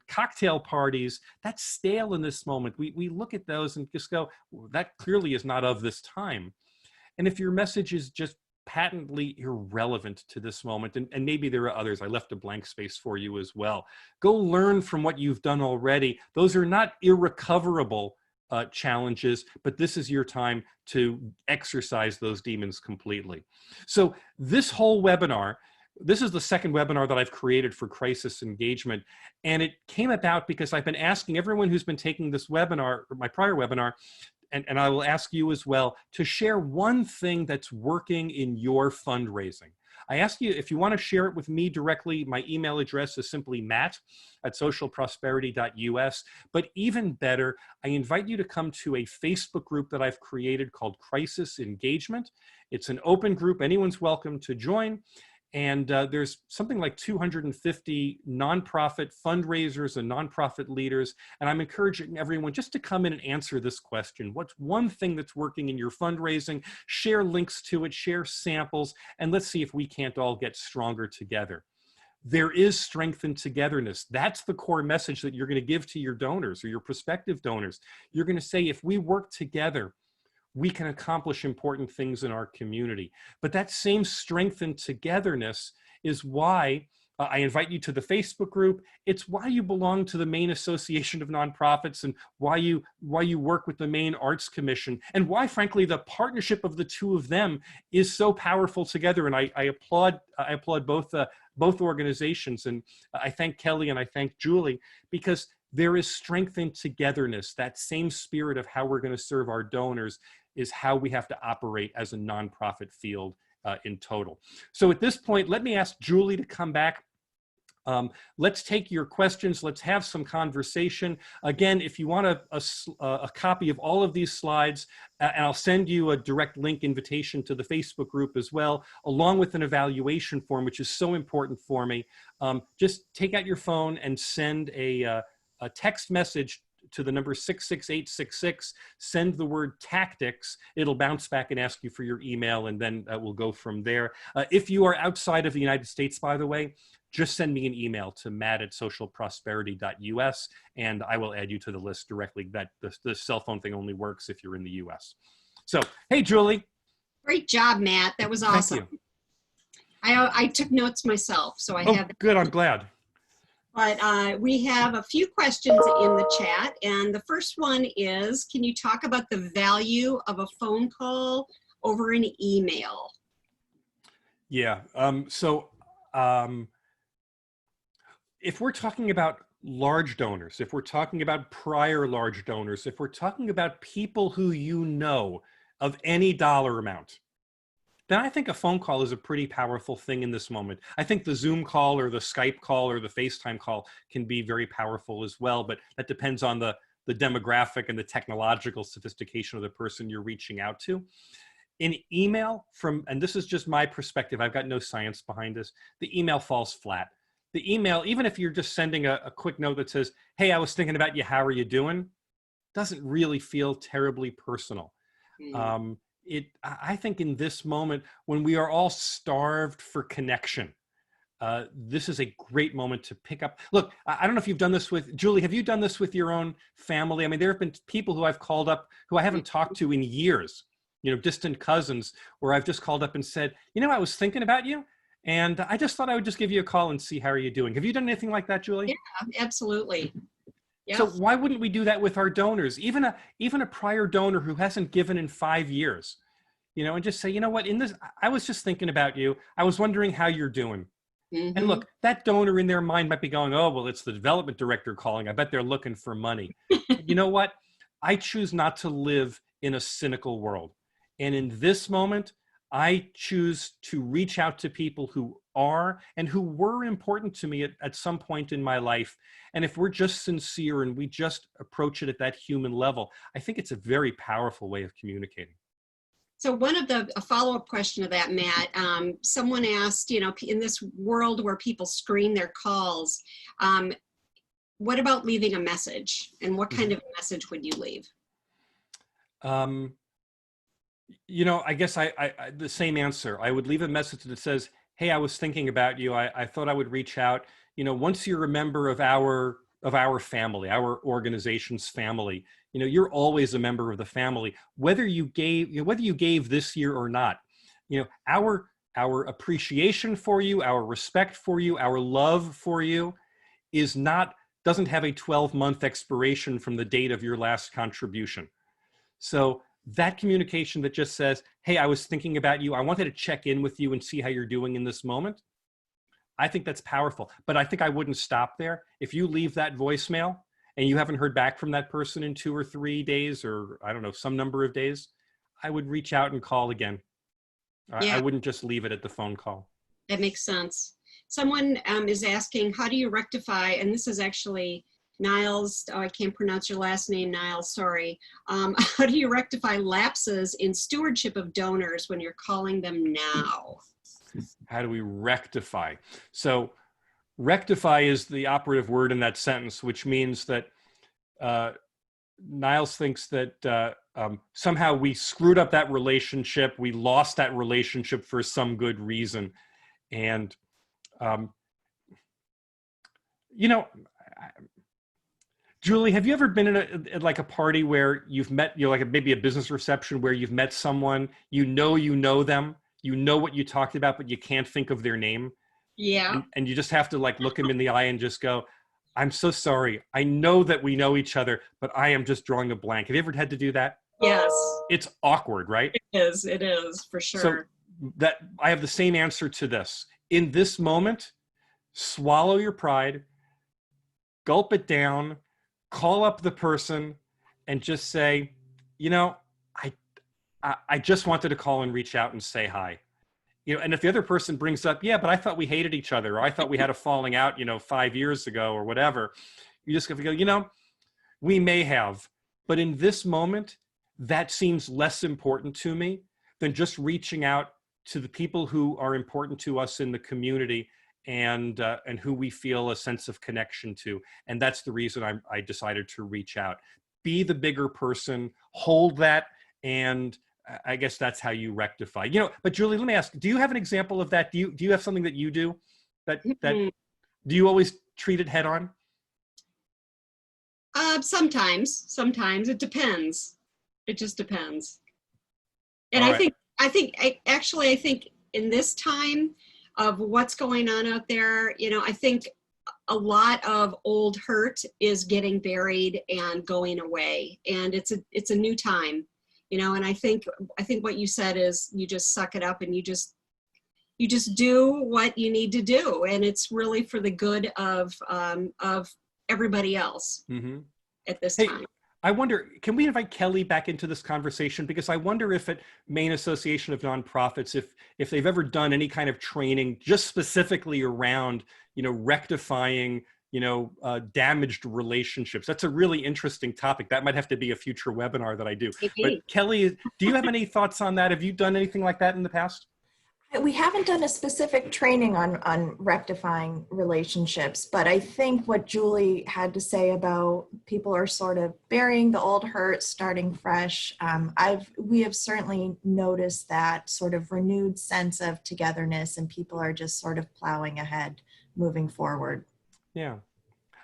Speaker 3: cocktail parties, that's stale in this moment. We look at those and just go, well, that clearly is not of this time. And if your message is just patently irrelevant to this moment, and maybe there are others, I left a blank space for you as well. Go learn from what you've done already. Those are not irrecoverable challenges, but this is your time to exercise those demons completely. So this whole webinar, this is the second webinar that I've created for crisis engagement, and it came about because I've been asking everyone who's been taking this webinar, or my prior webinar, and I will ask you as well, to share one thing that's working in your fundraising. I ask you, if you want to share it with me directly, my email address is simply matt@socialprosperity.us. But even better, I invite you to come to a Facebook group that I've created called Crisis Engagement. It's an open group. Anyone's welcome to join. And there's something like 250 nonprofit fundraisers and nonprofit leaders. And I'm encouraging everyone just to come in and answer this question. What's one thing that's working in your fundraising? Share links to it, share samples, and let's see if we can't all get stronger together. There is strength in togetherness. That's the core message that you're going to give to your donors or your prospective donors. You're going to say, if we work together, we can accomplish important things in our community. But that same strength and togetherness is why I invite you to the Facebook group. It's why you belong to the Maine Association of Nonprofits, and why you work with the Maine Arts Commission, and why, frankly, the partnership of the two of them is so powerful together. And I applaud both organizations, and I thank Kelly and I thank Julie, because there is strength in togetherness. That same spirit of how we're going to serve our donors is how we have to operate as a nonprofit field in total. So at this point, let me ask Julie to come back Let's take your questions. Let's have some conversation. Again, if you want a copy of all of these slides, and I'll send you a direct link invitation to the Facebook group as well, along with an evaluation form, which is so important for me. Just take out your phone and send a text message to the number 66866, send the word tactics. It'll bounce back and ask you for your email, and then we'll go from there. If you are outside of the United States, by the way, just send me an email to matt@socialprosperity.us, and I will add you to the list directly. That the cell phone thing only works if you're in the US. So, hey, Julie.
Speaker 2: Great job, Matt. That was awesome.
Speaker 3: Thank you.
Speaker 2: I took notes myself, so I have.
Speaker 3: Good, I'm glad.
Speaker 2: But we have a few questions in the chat, and the first one is, can you talk about the value of a phone call over an email?
Speaker 3: Yeah, if we're talking about large donors, if we're talking about prior large donors, if we're talking about people who you know of any dollar amount, then I think a phone call is a pretty powerful thing in this moment. I think the Zoom call or the Skype call or the FaceTime call can be very powerful as well, but that depends on the demographic and the technological sophistication of the person you're reaching out to. In email, and this is just my perspective, I've got no science behind this, the email falls flat. The email, even if you're just sending a quick note that says, hey, I was thinking about you, how are you doing? Doesn't really feel terribly personal. I think in this moment, when we are all starved for connection, this is a great moment to pick up. Look, I don't know if you've done this with, Julie, have you done this with your own family? I mean, there have been people who I've called up who I haven't talked to in years, you know, distant cousins, where I've just called up and said, you know, I was thinking about you, and I just thought I would just give you a call and see how are you doing. Have you done anything like that, Julie?
Speaker 2: Yeah, absolutely. Yeah.
Speaker 3: So why wouldn't we do that with our donors? Even a prior donor who hasn't given in 5 years, you know, and just say, you know what, I was just thinking about you. I was wondering how you're doing.
Speaker 2: Mm-hmm.
Speaker 3: And look, that donor in their mind might be going, oh, well, it's the development director calling. I bet they're looking for money. You know what? I choose not to live in a cynical world. And in this moment, I choose to reach out to people who are and who were important to me at some point in my life. And if we're just sincere and we just approach it at that human level, I think it's a very powerful way of communicating.
Speaker 2: So a follow-up question to that, Matt, someone asked, you know, in this world where people screen their calls, what about leaving a message? And what kind of message would you leave?
Speaker 3: You know, I guess I the same answer. I would leave a message that says, hey, I was thinking about you. I thought I would reach out. You know, once you're a member of our family, our organization's family, you know, you're always a member of the family, whether you gave this year or not. You know, our appreciation for you, our respect for you, our love for you doesn't have a 12-month expiration from the date of your last contribution. So that communication that just says, hey, I was thinking about you. I wanted to check in with you and see how you're doing in this moment. I think that's powerful, but I think I wouldn't stop there. If you leave that voicemail and you haven't heard back from that person in 2 or 3 days, or I don't know, some number of days, I would reach out and call again.
Speaker 2: Yeah.
Speaker 3: I wouldn't just leave it at the phone call.
Speaker 2: That makes sense. Someone is asking, how do you rectify, and this is actually Niles, I can't pronounce your last name, Niles, sorry. How do you rectify lapses in stewardship of donors when you're calling them now?
Speaker 3: How do we rectify? So rectify is the operative word in that sentence, which means that Niles thinks that somehow we screwed up that relationship. We lost that relationship for some good reason. And, you know, Julie, have you ever been in a party where you've met, you know, like maybe a business reception where you've met someone, you know them, you know what you talked about, but you can't think of their name?
Speaker 2: Yeah.
Speaker 3: And you just have to like look them in the eye and just go, I'm so sorry. I know that we know each other, but I am just drawing a blank. Have you ever had to do that?
Speaker 2: Yes.
Speaker 3: It's awkward, right?
Speaker 2: It is for sure.
Speaker 3: So that I have the same answer to this. In this moment, swallow your pride, gulp it down, call up the person and just say, you know, I just wanted to call and reach out and say hi. and if the other person brings up, yeah, but I thought we hated each other, or I thought we had a falling out, 5 years ago or whatever, you just have to go, we may have, but in this moment, that seems less important to me than just reaching out to the people who are important to us in the community and who we feel a sense of connection to. And that's the reason I decided to reach out. Be the bigger person, hold that, and I guess that's how you rectify. But Julie, let me ask, do you have an example of that? Do you have something that you do that do you always treat it head on?
Speaker 2: Sometimes it depends. It just depends. And
Speaker 3: All
Speaker 2: I
Speaker 3: right.
Speaker 2: think in this time of what's going on out there, I think a lot of old hurt is getting buried and going away, and it's a new time, and I think what you said is you just suck it up and you just do what you need to do, and it's really for the good of everybody else at this time.
Speaker 3: I wonder, can we invite Kelly back into this conversation? Because I wonder if at Maine Association of Nonprofits, if they've ever done any kind of training just specifically around, rectifying, damaged relationships. That's a really interesting topic. That might have to be a future webinar that I do. But Kelly, do you have any thoughts on that? Have you done anything like that in the past?
Speaker 1: We haven't done a specific training on rectifying relationships, but I think what Julie had to say about people are sort of burying the old hurt, starting fresh. We have certainly noticed that sort of renewed sense of togetherness, and people are just sort of plowing ahead, moving forward.
Speaker 3: Yeah.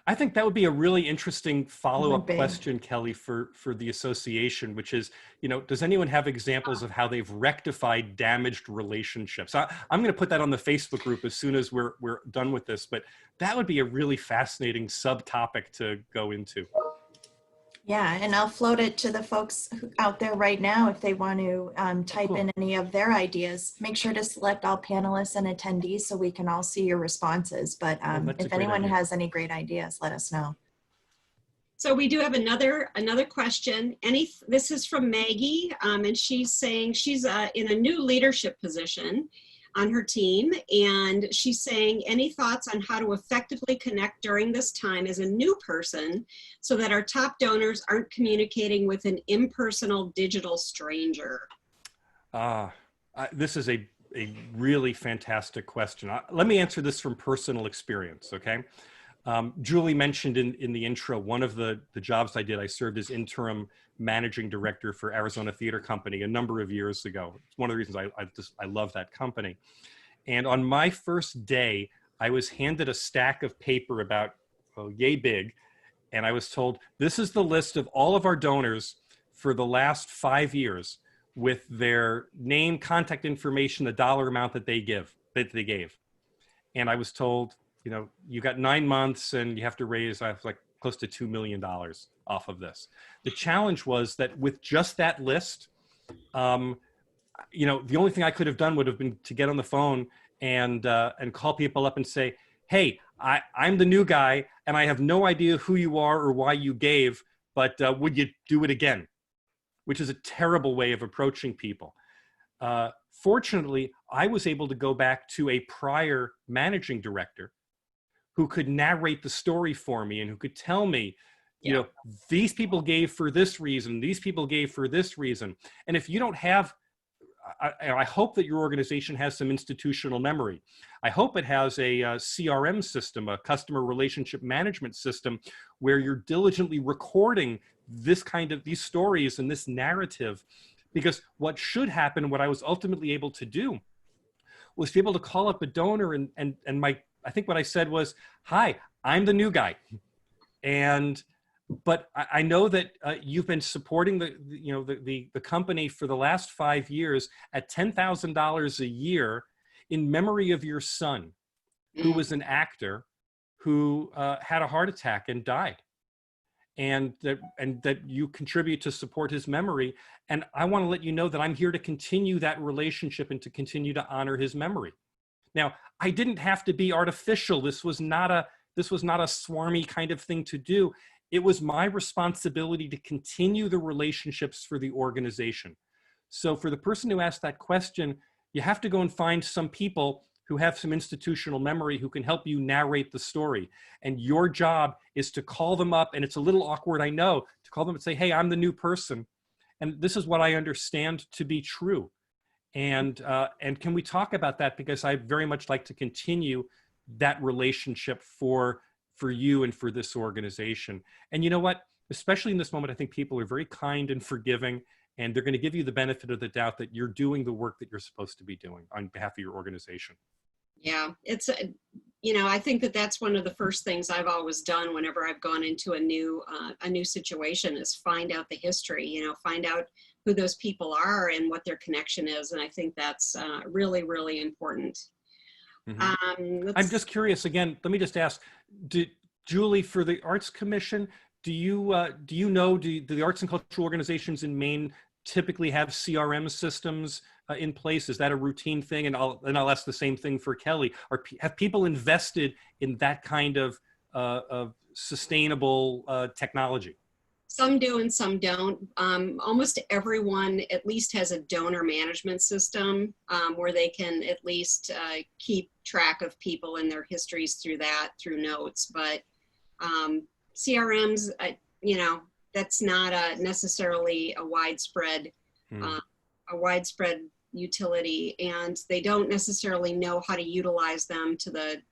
Speaker 3: I think that would be a really interesting follow-up
Speaker 1: Would be.
Speaker 3: question, Kelly, for the association, which is, does anyone have examples of how they've rectified damaged relationships? I'm going to put that on the Facebook group as soon as we're done with this, but that would be a really fascinating subtopic to go into.
Speaker 1: Yeah, and I'll float it to the folks out there right now if they want to type in any of their ideas. Make sure to select all panelists and attendees so we can all see your responses. But if anyone has any great ideas, let us know.
Speaker 2: So we do have another question. This is from Maggie, and she's saying she's in a new leadership position on her team, and she's saying, any thoughts on how to effectively connect during this time as a new person so that our top donors aren't communicating with an impersonal digital stranger?
Speaker 3: This is a really fantastic question. Let me answer this from personal experience, okay? Julie mentioned in the intro, one of the jobs I did, I served as interim managing director for Arizona Theater Company a number of years ago. It's one of the reasons I love that company. And on my first day, I was handed a stack of paper about yay big, and I was told, this is the list of all of our donors for the last 5 years with their name, contact information, the dollar amount that they gave. And I was told, you got 9 months and you have to raise like close to $2 million off of this. The challenge was that with just that list, the only thing I could have done would have been to get on the phone and call people up and say, hey, I'm the new guy and I have no idea who you are or why you gave, but would you do it again? Which is a terrible way of approaching people. Fortunately, I was able to go back to a prior managing director who could narrate the story for me and who could tell me, these people gave for this reason, these people gave for this reason. And if you don't have, I hope that your organization has some institutional memory. I hope it has a CRM system, a customer relationship management system, where you're diligently recording these stories and this narrative. Because what should happen, what I was ultimately able to do, was to be able to call up a donor and I think what I said was, hi, I'm the new guy. But I know that you've been supporting the company for the last 5 years at $10,000 a year in memory of your son, who was an actor who had a heart attack and died. And that you contribute to support his memory. And I want to let you know that I'm here to continue that relationship and to continue to honor his memory. Now, I didn't have to be artificial. This was not a swarmy kind of thing to do. It was my responsibility to continue the relationships for the organization. So for the person who asked that question, You have to go and find some people who have some institutional memory who can help you narrate the story. And your job is to call them up, and it's a little awkward, I know, to call them and say, hey, I'm the new person, and this is what I understand to be true. And can we talk about that? Because I very much like to continue that relationship for you and for this organization. And you know what? Especially in this moment, I think people are very kind and forgiving, and they're going to give you the benefit of the doubt that you're doing the work that you're supposed to be doing on behalf of your organization.
Speaker 2: Yeah, it's, I think that that's one of the first things I've always done whenever I've gone into a new situation is find out the history, find out who those people are and what their connection is. And I think that's really, really important.
Speaker 3: Mm-hmm. I'm just curious, again, let me just ask, Julie, for the Arts Commission, do you know, do the arts and cultural organizations in Maine typically have CRM systems in place? Is that a routine thing? And I'll ask the same thing for Kelly. Have people invested in that kind of sustainable technology?
Speaker 2: Some do and some don't. Almost everyone at least has a donor management system where they can at least keep track of people and their histories through notes. But CRMs, that's not necessarily a widespread utility, and they don't necessarily know how to utilize them to the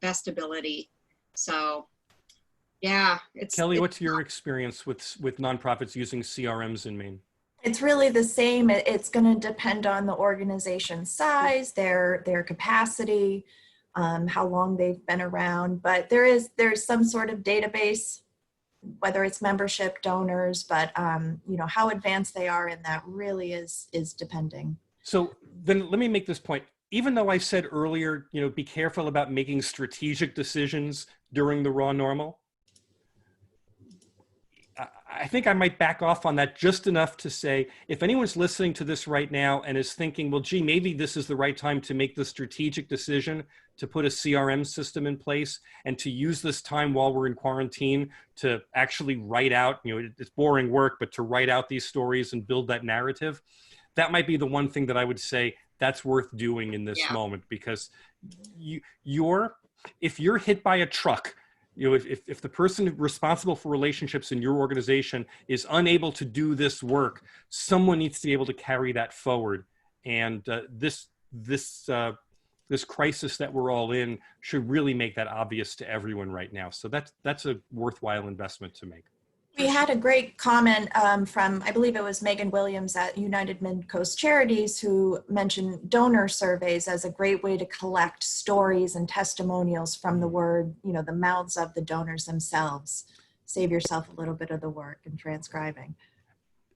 Speaker 2: best ability. So. Yeah.
Speaker 3: Kelly, what's your experience with nonprofits using CRMs in Maine?
Speaker 1: It's really the same. It's going to depend on the organization size, their capacity, how long they've been around. But there's some sort of database, whether it's membership, donors, but how advanced they are in that really is depending.
Speaker 3: So then let me make this point. Even though I said earlier, be careful about making strategic decisions during the raw normal, I think I might back off on that just enough to say, if anyone's listening to this right now and is thinking, well, gee, maybe this is the right time to make the strategic decision to put a CRM system in place and to use this time while we're in quarantine to actually write out, it's boring work, but to write out these stories and build that narrative, that might be the one thing that I would say that's worth doing in this moment, because if you're hit by a truck, if the person responsible for relationships in your organization is unable to do this work, someone needs to be able to carry that forward. And this crisis that we're all in should really make that obvious to everyone right now. So that's a worthwhile investment to make.
Speaker 1: We had a great comment from, I believe it was Megan Williams at United Mid-Coast Charities, who mentioned donor surveys as a great way to collect stories and testimonials from the mouths of the donors themselves. Save yourself a little bit of the work in transcribing.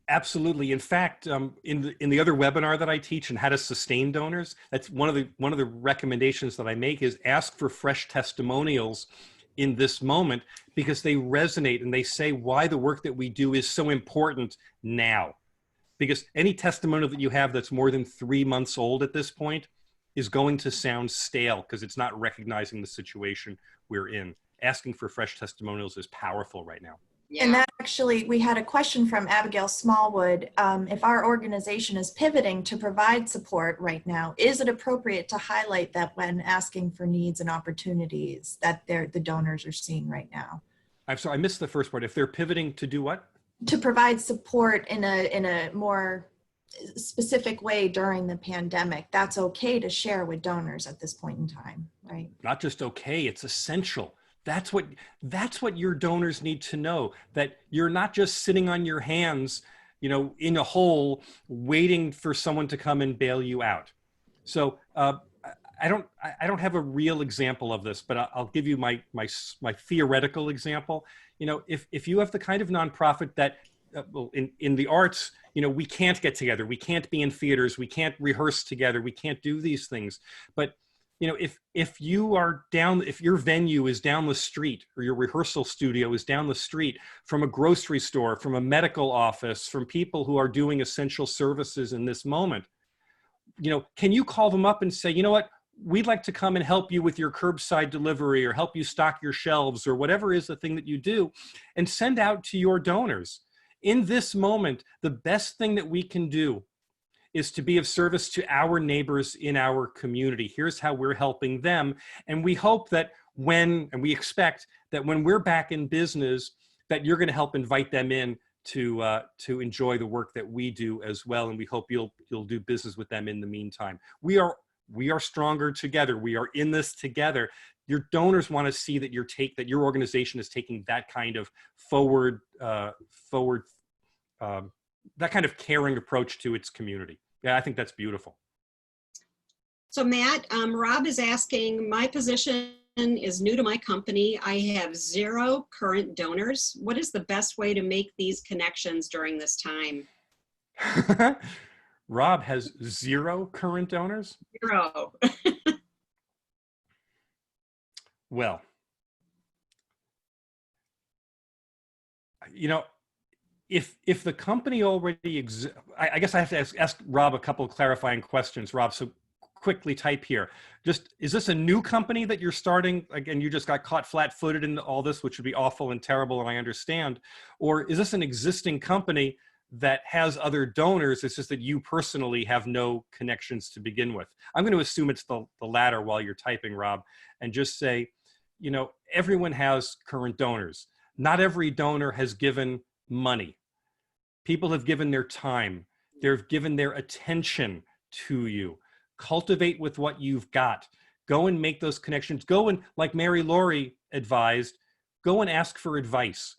Speaker 3: Absolutely. In fact, in the other webinar that I teach on how to sustain donors, that's one of the recommendations that I make is ask for fresh testimonials in this moment, because they resonate and they say why the work that we do is so important now. Because any testimonial that you have that's more than 3 months old at this point is going to sound stale because it's not recognizing the situation we're in. Asking for fresh testimonials is powerful right now.
Speaker 2: Yeah.
Speaker 1: And that actually, we had a question from Abigail Smallwood. If our organization is pivoting to provide support right now, is it appropriate to highlight that when asking for needs and opportunities that the donors are seeing right now?
Speaker 3: I'm sorry, I missed the first part. If they're pivoting to do what?
Speaker 1: To provide support in a more specific way during the pandemic, that's okay to share with donors at this point in time, right?
Speaker 3: Not just okay, it's essential. That's what your donors need to know, that you're not just sitting on your hands, in a hole waiting for someone to come and bail you out. So I don't have a real example of this, but I'll give you my theoretical example. If you have the kind of nonprofit that, in the arts, we can't get together, we can't be in theaters, we can't rehearse together, we can't do these things, but if your venue is down the street, or your rehearsal studio is down the street from a grocery store, from a medical office, from people who are doing essential services in this moment, can you call them up and say, you know what, we'd like to come and help you with your curbside delivery or help you stock your shelves or whatever is the thing that you do, and send out to your donors. In this moment, the best thing that we can do is to be of service to our neighbors in our community. Here's how we're helping them. And we hope that and we expect that when we're back in business, that you're going to help invite them in to enjoy the work that we do as well. And we hope you'll do business with them in the meantime. We are stronger together. We are in this together. Your donors want to see that that your organization is taking that kind of forward, that kind of caring approach to its community. Yeah, I think that's beautiful.
Speaker 2: So Matt, Rob is asking, my position is new to my company. I have 0 current donors. What is the best way to make these connections during this time?
Speaker 3: Rob has 0 current donors?
Speaker 2: 0.
Speaker 3: Well, you know, if the company already exists, I guess I have to ask Rob a couple of clarifying questions. Rob, so quickly type here. Is this a new company that you're starting? Again, you just got caught flat-footed in all this, which would be awful and terrible, and I understand. Or is this an existing company that has other donors? It's just that you personally have no connections to begin with. I'm going to assume it's the latter while you're typing, Rob, and just say, you know, everyone has current donors. Not every donor has given money. People have given their time. They've given their attention to you. Cultivate with what you've got. Go and make those connections. Go and, like Mary Laurie advised, go and ask for advice.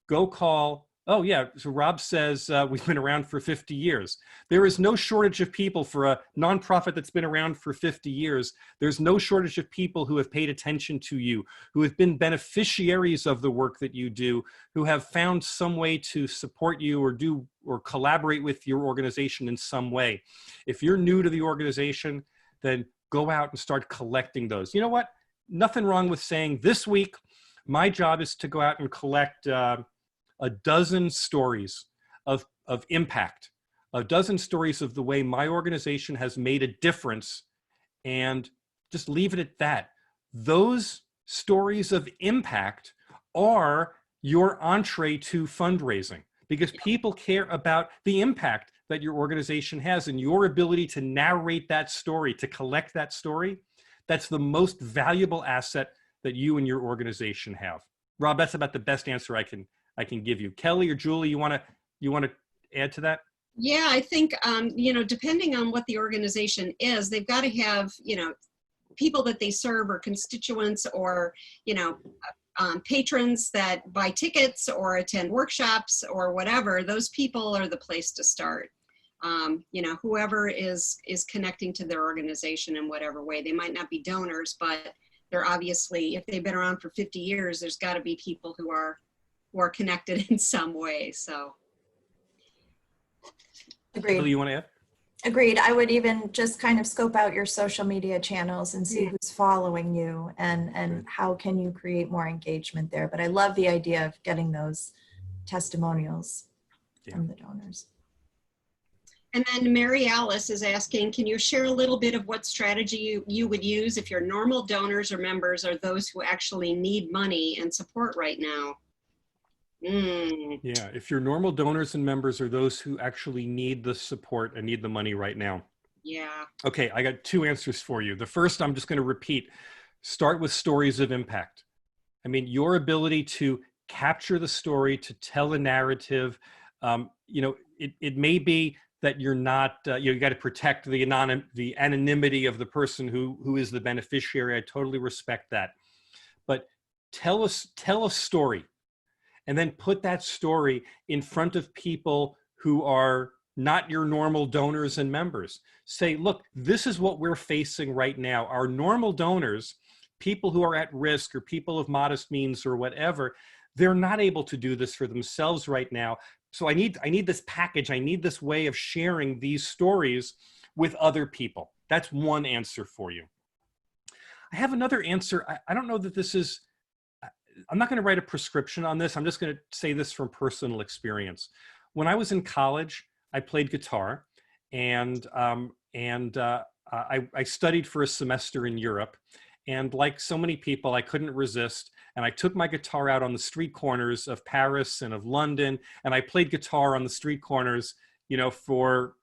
Speaker 3: Go call. Oh yeah, so Rob says we've been around for 50 years. There is no shortage of people for a nonprofit that's been around for 50 years. There's no shortage of people who have paid attention to you, who have been beneficiaries of the work that you do, who have found some way to support you or collaborate with your organization in some way. If you're new to the organization, then go out and start collecting those. You know what? Nothing wrong with saying, this week, my job is to go out and collect a dozen stories of impact, a dozen stories of the way my organization has made a difference, and just leave it at that. Those stories of impact are your entree to fundraising, because people care about the impact that your organization has, and your ability to narrate that story, to collect that story. That's the most valuable asset that you and your organization have. Rob, that's about the best answer I can give you. Kelly or Julie, you want to add to that?
Speaker 2: Yeah, I think, you know, depending on what the organization is, they've got to have, you know, people that they serve or constituents or, you know, patrons that buy tickets or attend workshops or whatever. Those people are the place to start. You know, whoever is connecting to their organization in whatever way. They might not be donors, but they're obviously, if they've been around for 50 years, there's got to be people who are connected in some way. So
Speaker 1: Agreed.
Speaker 3: Kelly, you want to add?
Speaker 1: Agreed. I would even just kind of scope out your social media channels and see who's following you and how can you create more engagement there. But I love the idea of getting those testimonials from the donors.
Speaker 2: And then Mary Alice is asking, can you share a little bit of what strategy you would use if your normal donors or members are those who actually need money and support right now?
Speaker 3: Yeah, if your normal donors and members are those who actually need the support and need the money right now.
Speaker 2: Yeah.
Speaker 3: Okay, I got 2 answers for you. The first, I'm just going to repeat. Start with stories of impact. I mean, your ability to capture the story, to tell a narrative, you know, it may be that you're not, you got to protect the anonymity of the person who is the beneficiary. I totally respect that. But tell a story, and then put that story in front of people who are not your normal donors and members. Say, look, this is what we're facing right now. Our normal donors, people who are at risk or people of modest means or whatever, they're not able to do this for themselves right now. So I need this package. I need this way of sharing these stories with other people. That's one answer for you. I have another answer. I don't know that this is, I'm not going to write a prescription on this. I'm just going to say this from personal experience. When I was in college, I played guitar, and I studied for a semester in Europe. And like so many people, I couldn't resist. And I took my guitar out on the street corners of Paris and of London, and I played guitar on the street corners, you know, for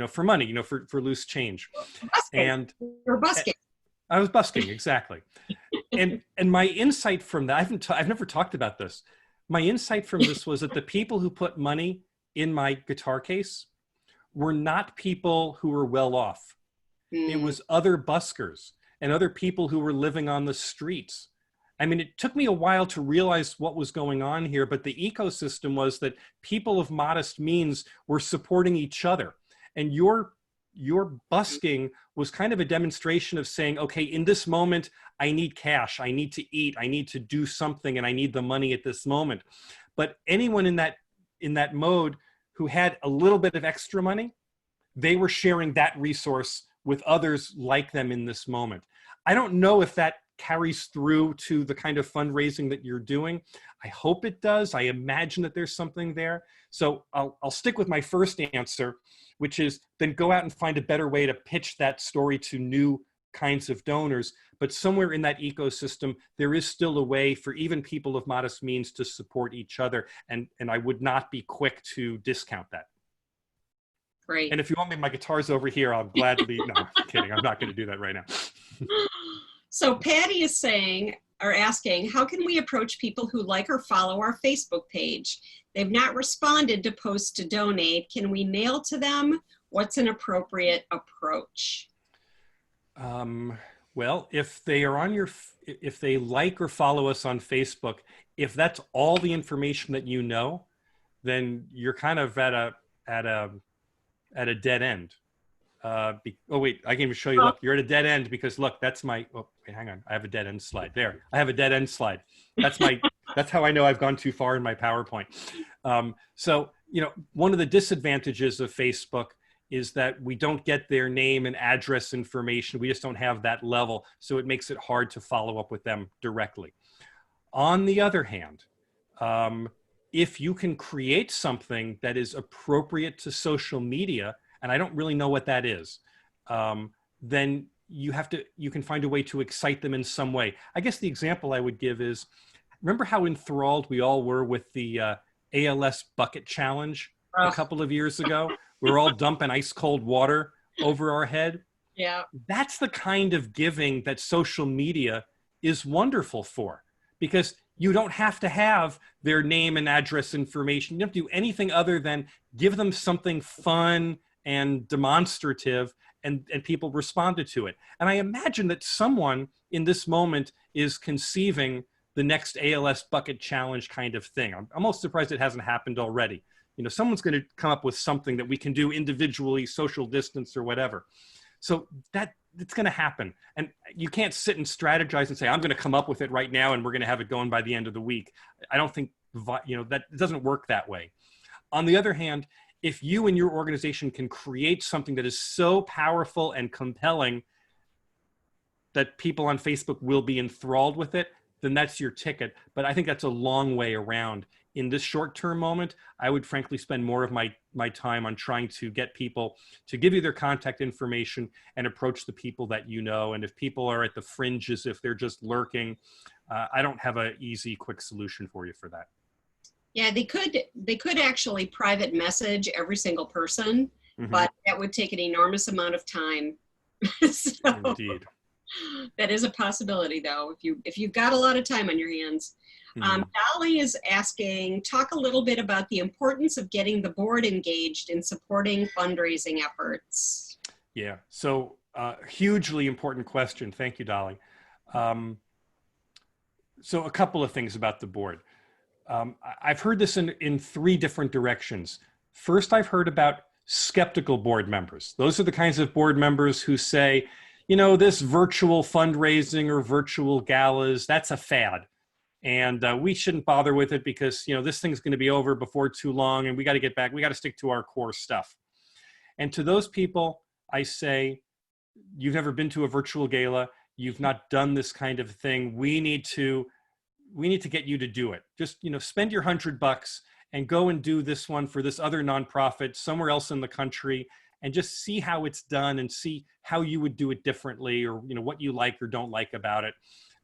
Speaker 3: for money, for loose change.
Speaker 2: Busking.
Speaker 3: And
Speaker 2: You're busking.
Speaker 3: I was busking, exactly. And my insight from that, I've never talked about this. My insight from this was that the people who put money in my guitar case were not people who were well off. It was other buskers and other people who were living on the streets. I mean, it took me a while to realize what was going on here, but the ecosystem was that people of modest means were supporting each other. And your busking was kind of a demonstration of saying, okay, in this moment, I need cash, I need to eat, I need to do something, and I need the money at this moment. But anyone in that mode who had a little bit of extra money, they were sharing that resource with others like them in this moment. I don't know if that carries through to the kind of fundraising that you're doing. I hope it does. I imagine that there's something there. So I'll stick with my first answer, which is then go out and find a better way to pitch that story to new kinds of donors. But somewhere in that ecosystem, there is still a way for even people of modest means to support each other. And I would not be quick to discount that.
Speaker 2: Great.
Speaker 3: And if you want me, my guitar's over here, I'll gladly, no, I'm kidding. I'm not going to do that right now.
Speaker 2: So Patty is asking, how can we approach people who like or follow our Facebook page? They've not responded to posts to donate. Can we mail to them? What's an appropriate approach?
Speaker 3: Well, if they are if they like or follow us on Facebook, if that's all the information that you know, then you're kind of at a dead end. Oh wait, I can even show you, look, you're at a dead end because look, that's my, oh wait, hang on. I have a dead end slide there. I have a dead end slide. That's how I know I've gone too far in my PowerPoint. So, one of the disadvantages of Facebook is that we don't get their name and address information. We just don't have that level. So it makes it hard to follow up with them directly. On the other hand, if you can create something that is appropriate to social media, and I don't really know what that is, then you can find a way to excite them in some way. I guess the example I would give is, remember how enthralled we all were with the ALS bucket challenge a couple of years ago? We were all dumping ice cold water over our head.
Speaker 2: Yeah.
Speaker 3: That's the kind of giving that social media is wonderful for, because you don't have to have their name and address information. You don't have to do anything other than give them something fun and demonstrative, and people responded to it. And I imagine that someone in this moment is conceiving the next ALS bucket challenge kind of thing. I'm almost surprised it hasn't happened already. Someone's going to come up with something that we can do individually, social distance or whatever. So it's going to happen. And you can't sit and strategize and say, I'm going to come up with it right now and we're going to have it going by the end of the week. I don't think, that it doesn't work that way. On the other hand, if you and your organization can create something that is so powerful and compelling that people on Facebook will be enthralled with it, then that's your ticket. But I think that's a long way around. In this short-term moment, I would frankly spend more of my time on trying to get people to give you their contact information and approach the people that you know. And if people are at the fringes, if they're just lurking, I don't have an easy, quick solution for you for that.
Speaker 2: Yeah, they could actually private message every single person, but that would take an enormous amount of time. So,
Speaker 3: indeed.
Speaker 2: That is a possibility, though, if you've got a lot of time on your hands. Dolly is asking, talk a little bit about the importance of getting the board engaged in supporting fundraising efforts.
Speaker 3: Yeah, so hugely important question. Thank you, Dolly. So a couple of things about the board. I've heard this in three different directions. First, I've heard about skeptical board members. Those are the kinds of board members who say, this virtual fundraising or virtual galas, that's a fad. And we shouldn't bother with it because, this thing's going to be over before too long and we got to get back. We got to stick to our core stuff. And to those people, I say, you've never been to a virtual gala. You've not done this kind of thing. We need to get you to do it. Just, spend your $100 and go and do this one for this other nonprofit somewhere else in the country and just see how it's done and see how you would do it differently or, what you like or don't like about it.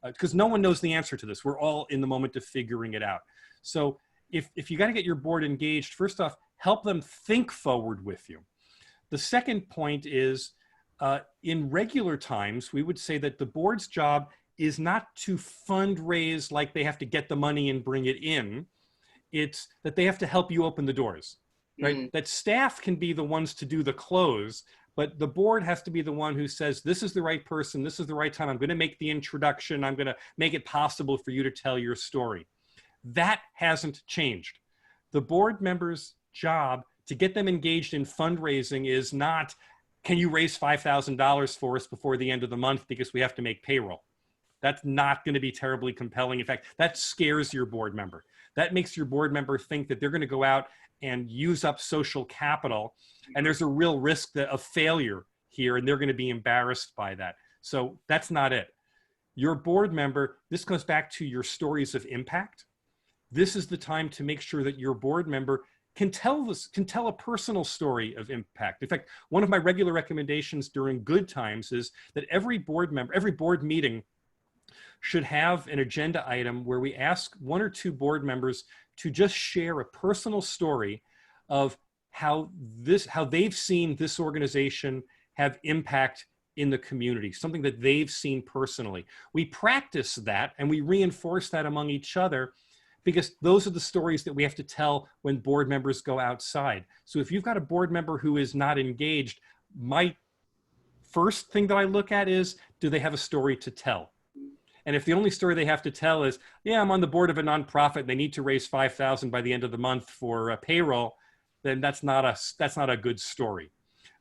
Speaker 3: Because no one knows the answer to this. We're all in the moment of figuring it out. So if you got to get your board engaged, first off, help them think forward with you. The second point is, in regular times, we would say that the board's job is not to fundraise like they have to get the money and bring it in. It's that they have to help you open the doors, right? That staff can be the ones to do the close, but the board has to be the one who says, this is the right person, this is the right time, I'm gonna make the introduction, I'm gonna make it possible for you to tell your story. That hasn't changed. The board member's job to get them engaged in fundraising is not, can you raise $5,000 for us before the end of the month because we have to make payroll? That's not going to be terribly compelling. In fact, that scares your board member. That makes your board member think that they're going to go out and use up social capital, and there's a real risk of failure here, and they're going to be embarrassed by that. So that's not it. Your board member, this goes back to your stories of impact. This is the time to make sure that your board member can tell a personal story of impact. In fact, one of my regular recommendations during good times is that every board meeting should have an agenda item where we ask one or two board members to just share a personal story of how they've seen this organization have impact in the community, something that they've seen personally. We practice that and we reinforce that among each other, because those are the stories that we have to tell when board members go outside. So if you've got a board member who is not engaged, my first thing that I look at is, do they have a story to tell? And if the only story they have to tell is, yeah, I'm on the board of a nonprofit and they need to raise $5,000 by the end of the month for payroll, then that's not a good story.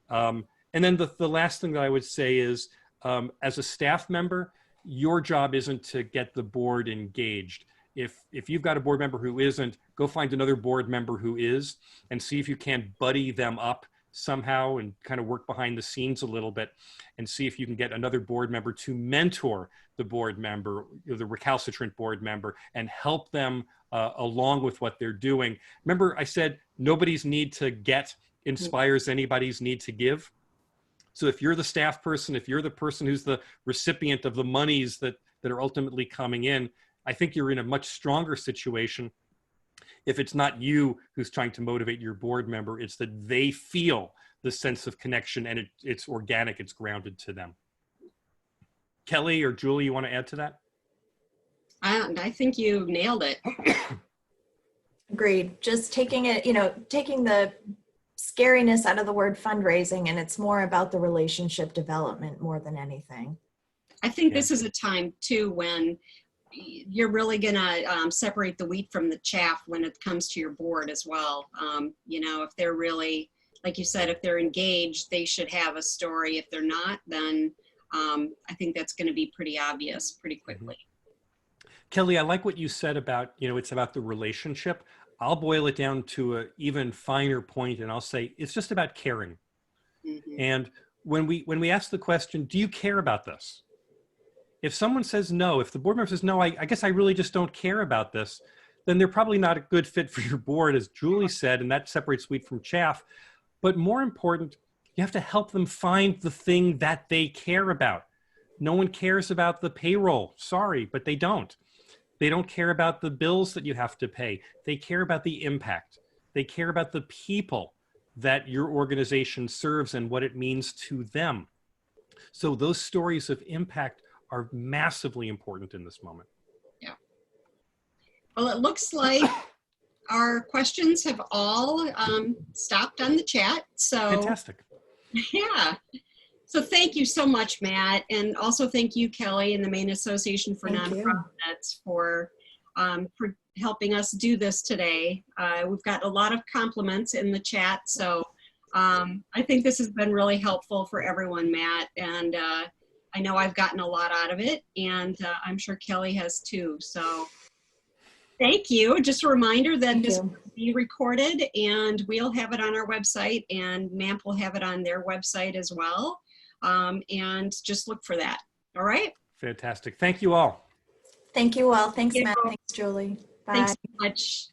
Speaker 3: And then the last thing that I would say is, as a staff member, your job isn't to get the board engaged. If you've got a board member who isn't, go find another board member who is, and see if you can buddy them up somehow and kind of work behind the scenes a little bit and see if you can get another board member to mentor the board member, the recalcitrant board member, and help them along with what they're doing. Remember, I said nobody's need to get inspires anybody's need to give. So if you're the staff person, if you're the person who's the recipient of the monies that are ultimately coming in, I think you're in a much stronger situation if it's not you who's trying to motivate your board member. It's that they feel the sense of connection and it's organic, it's grounded to them. Kelly or Julie, you want to add to that?
Speaker 2: I think you nailed it.
Speaker 1: Agreed. Just taking it, taking the scariness out of the word fundraising, and it's more about the relationship development more than anything.
Speaker 2: I think this is a time too when you're really gonna separate the wheat from the chaff when it comes to your board as well. If they're really, like you said, if they're engaged, they should have a story. If they're not, then I think that's going to be pretty obvious pretty quickly.
Speaker 3: Kelly, I like what you said about, it's about the relationship. I'll boil it down to an even finer point, and I'll say it's just about caring. And when we ask the question, do you care about this? If someone says no, if the board member says, no, I guess I really just don't care about this, then they're probably not a good fit for your board, as Julie said, and that separates wheat from chaff. But more important, you have to help them find the thing that they care about. No one cares about the payroll. Sorry, but they don't. They don't care about the bills that you have to pay. They care about the impact. They care about the people that your organization serves and what it means to them. So those stories of impact are massively important in this moment.
Speaker 2: Yeah. Well, it looks like our questions have all stopped on the chat. So
Speaker 3: fantastic.
Speaker 2: Yeah. So thank you so much, Matt. And also thank you, Kelly, and the Maine Association for Nonprofits for helping us do this today. We've got a lot of compliments in the chat. So I think this has been really helpful for everyone, Matt. And I know I've gotten a lot out of it, and I'm sure Kelly has too. So thank you. Just a reminder that this will be recorded, and we'll have it on our website, and MAMP will have it on their website as well. And just look for that. All right?
Speaker 3: Fantastic. Thank you all.
Speaker 1: Thank you all. Thanks, Matt. Thanks, Julie. Bye.
Speaker 2: Thanks so much.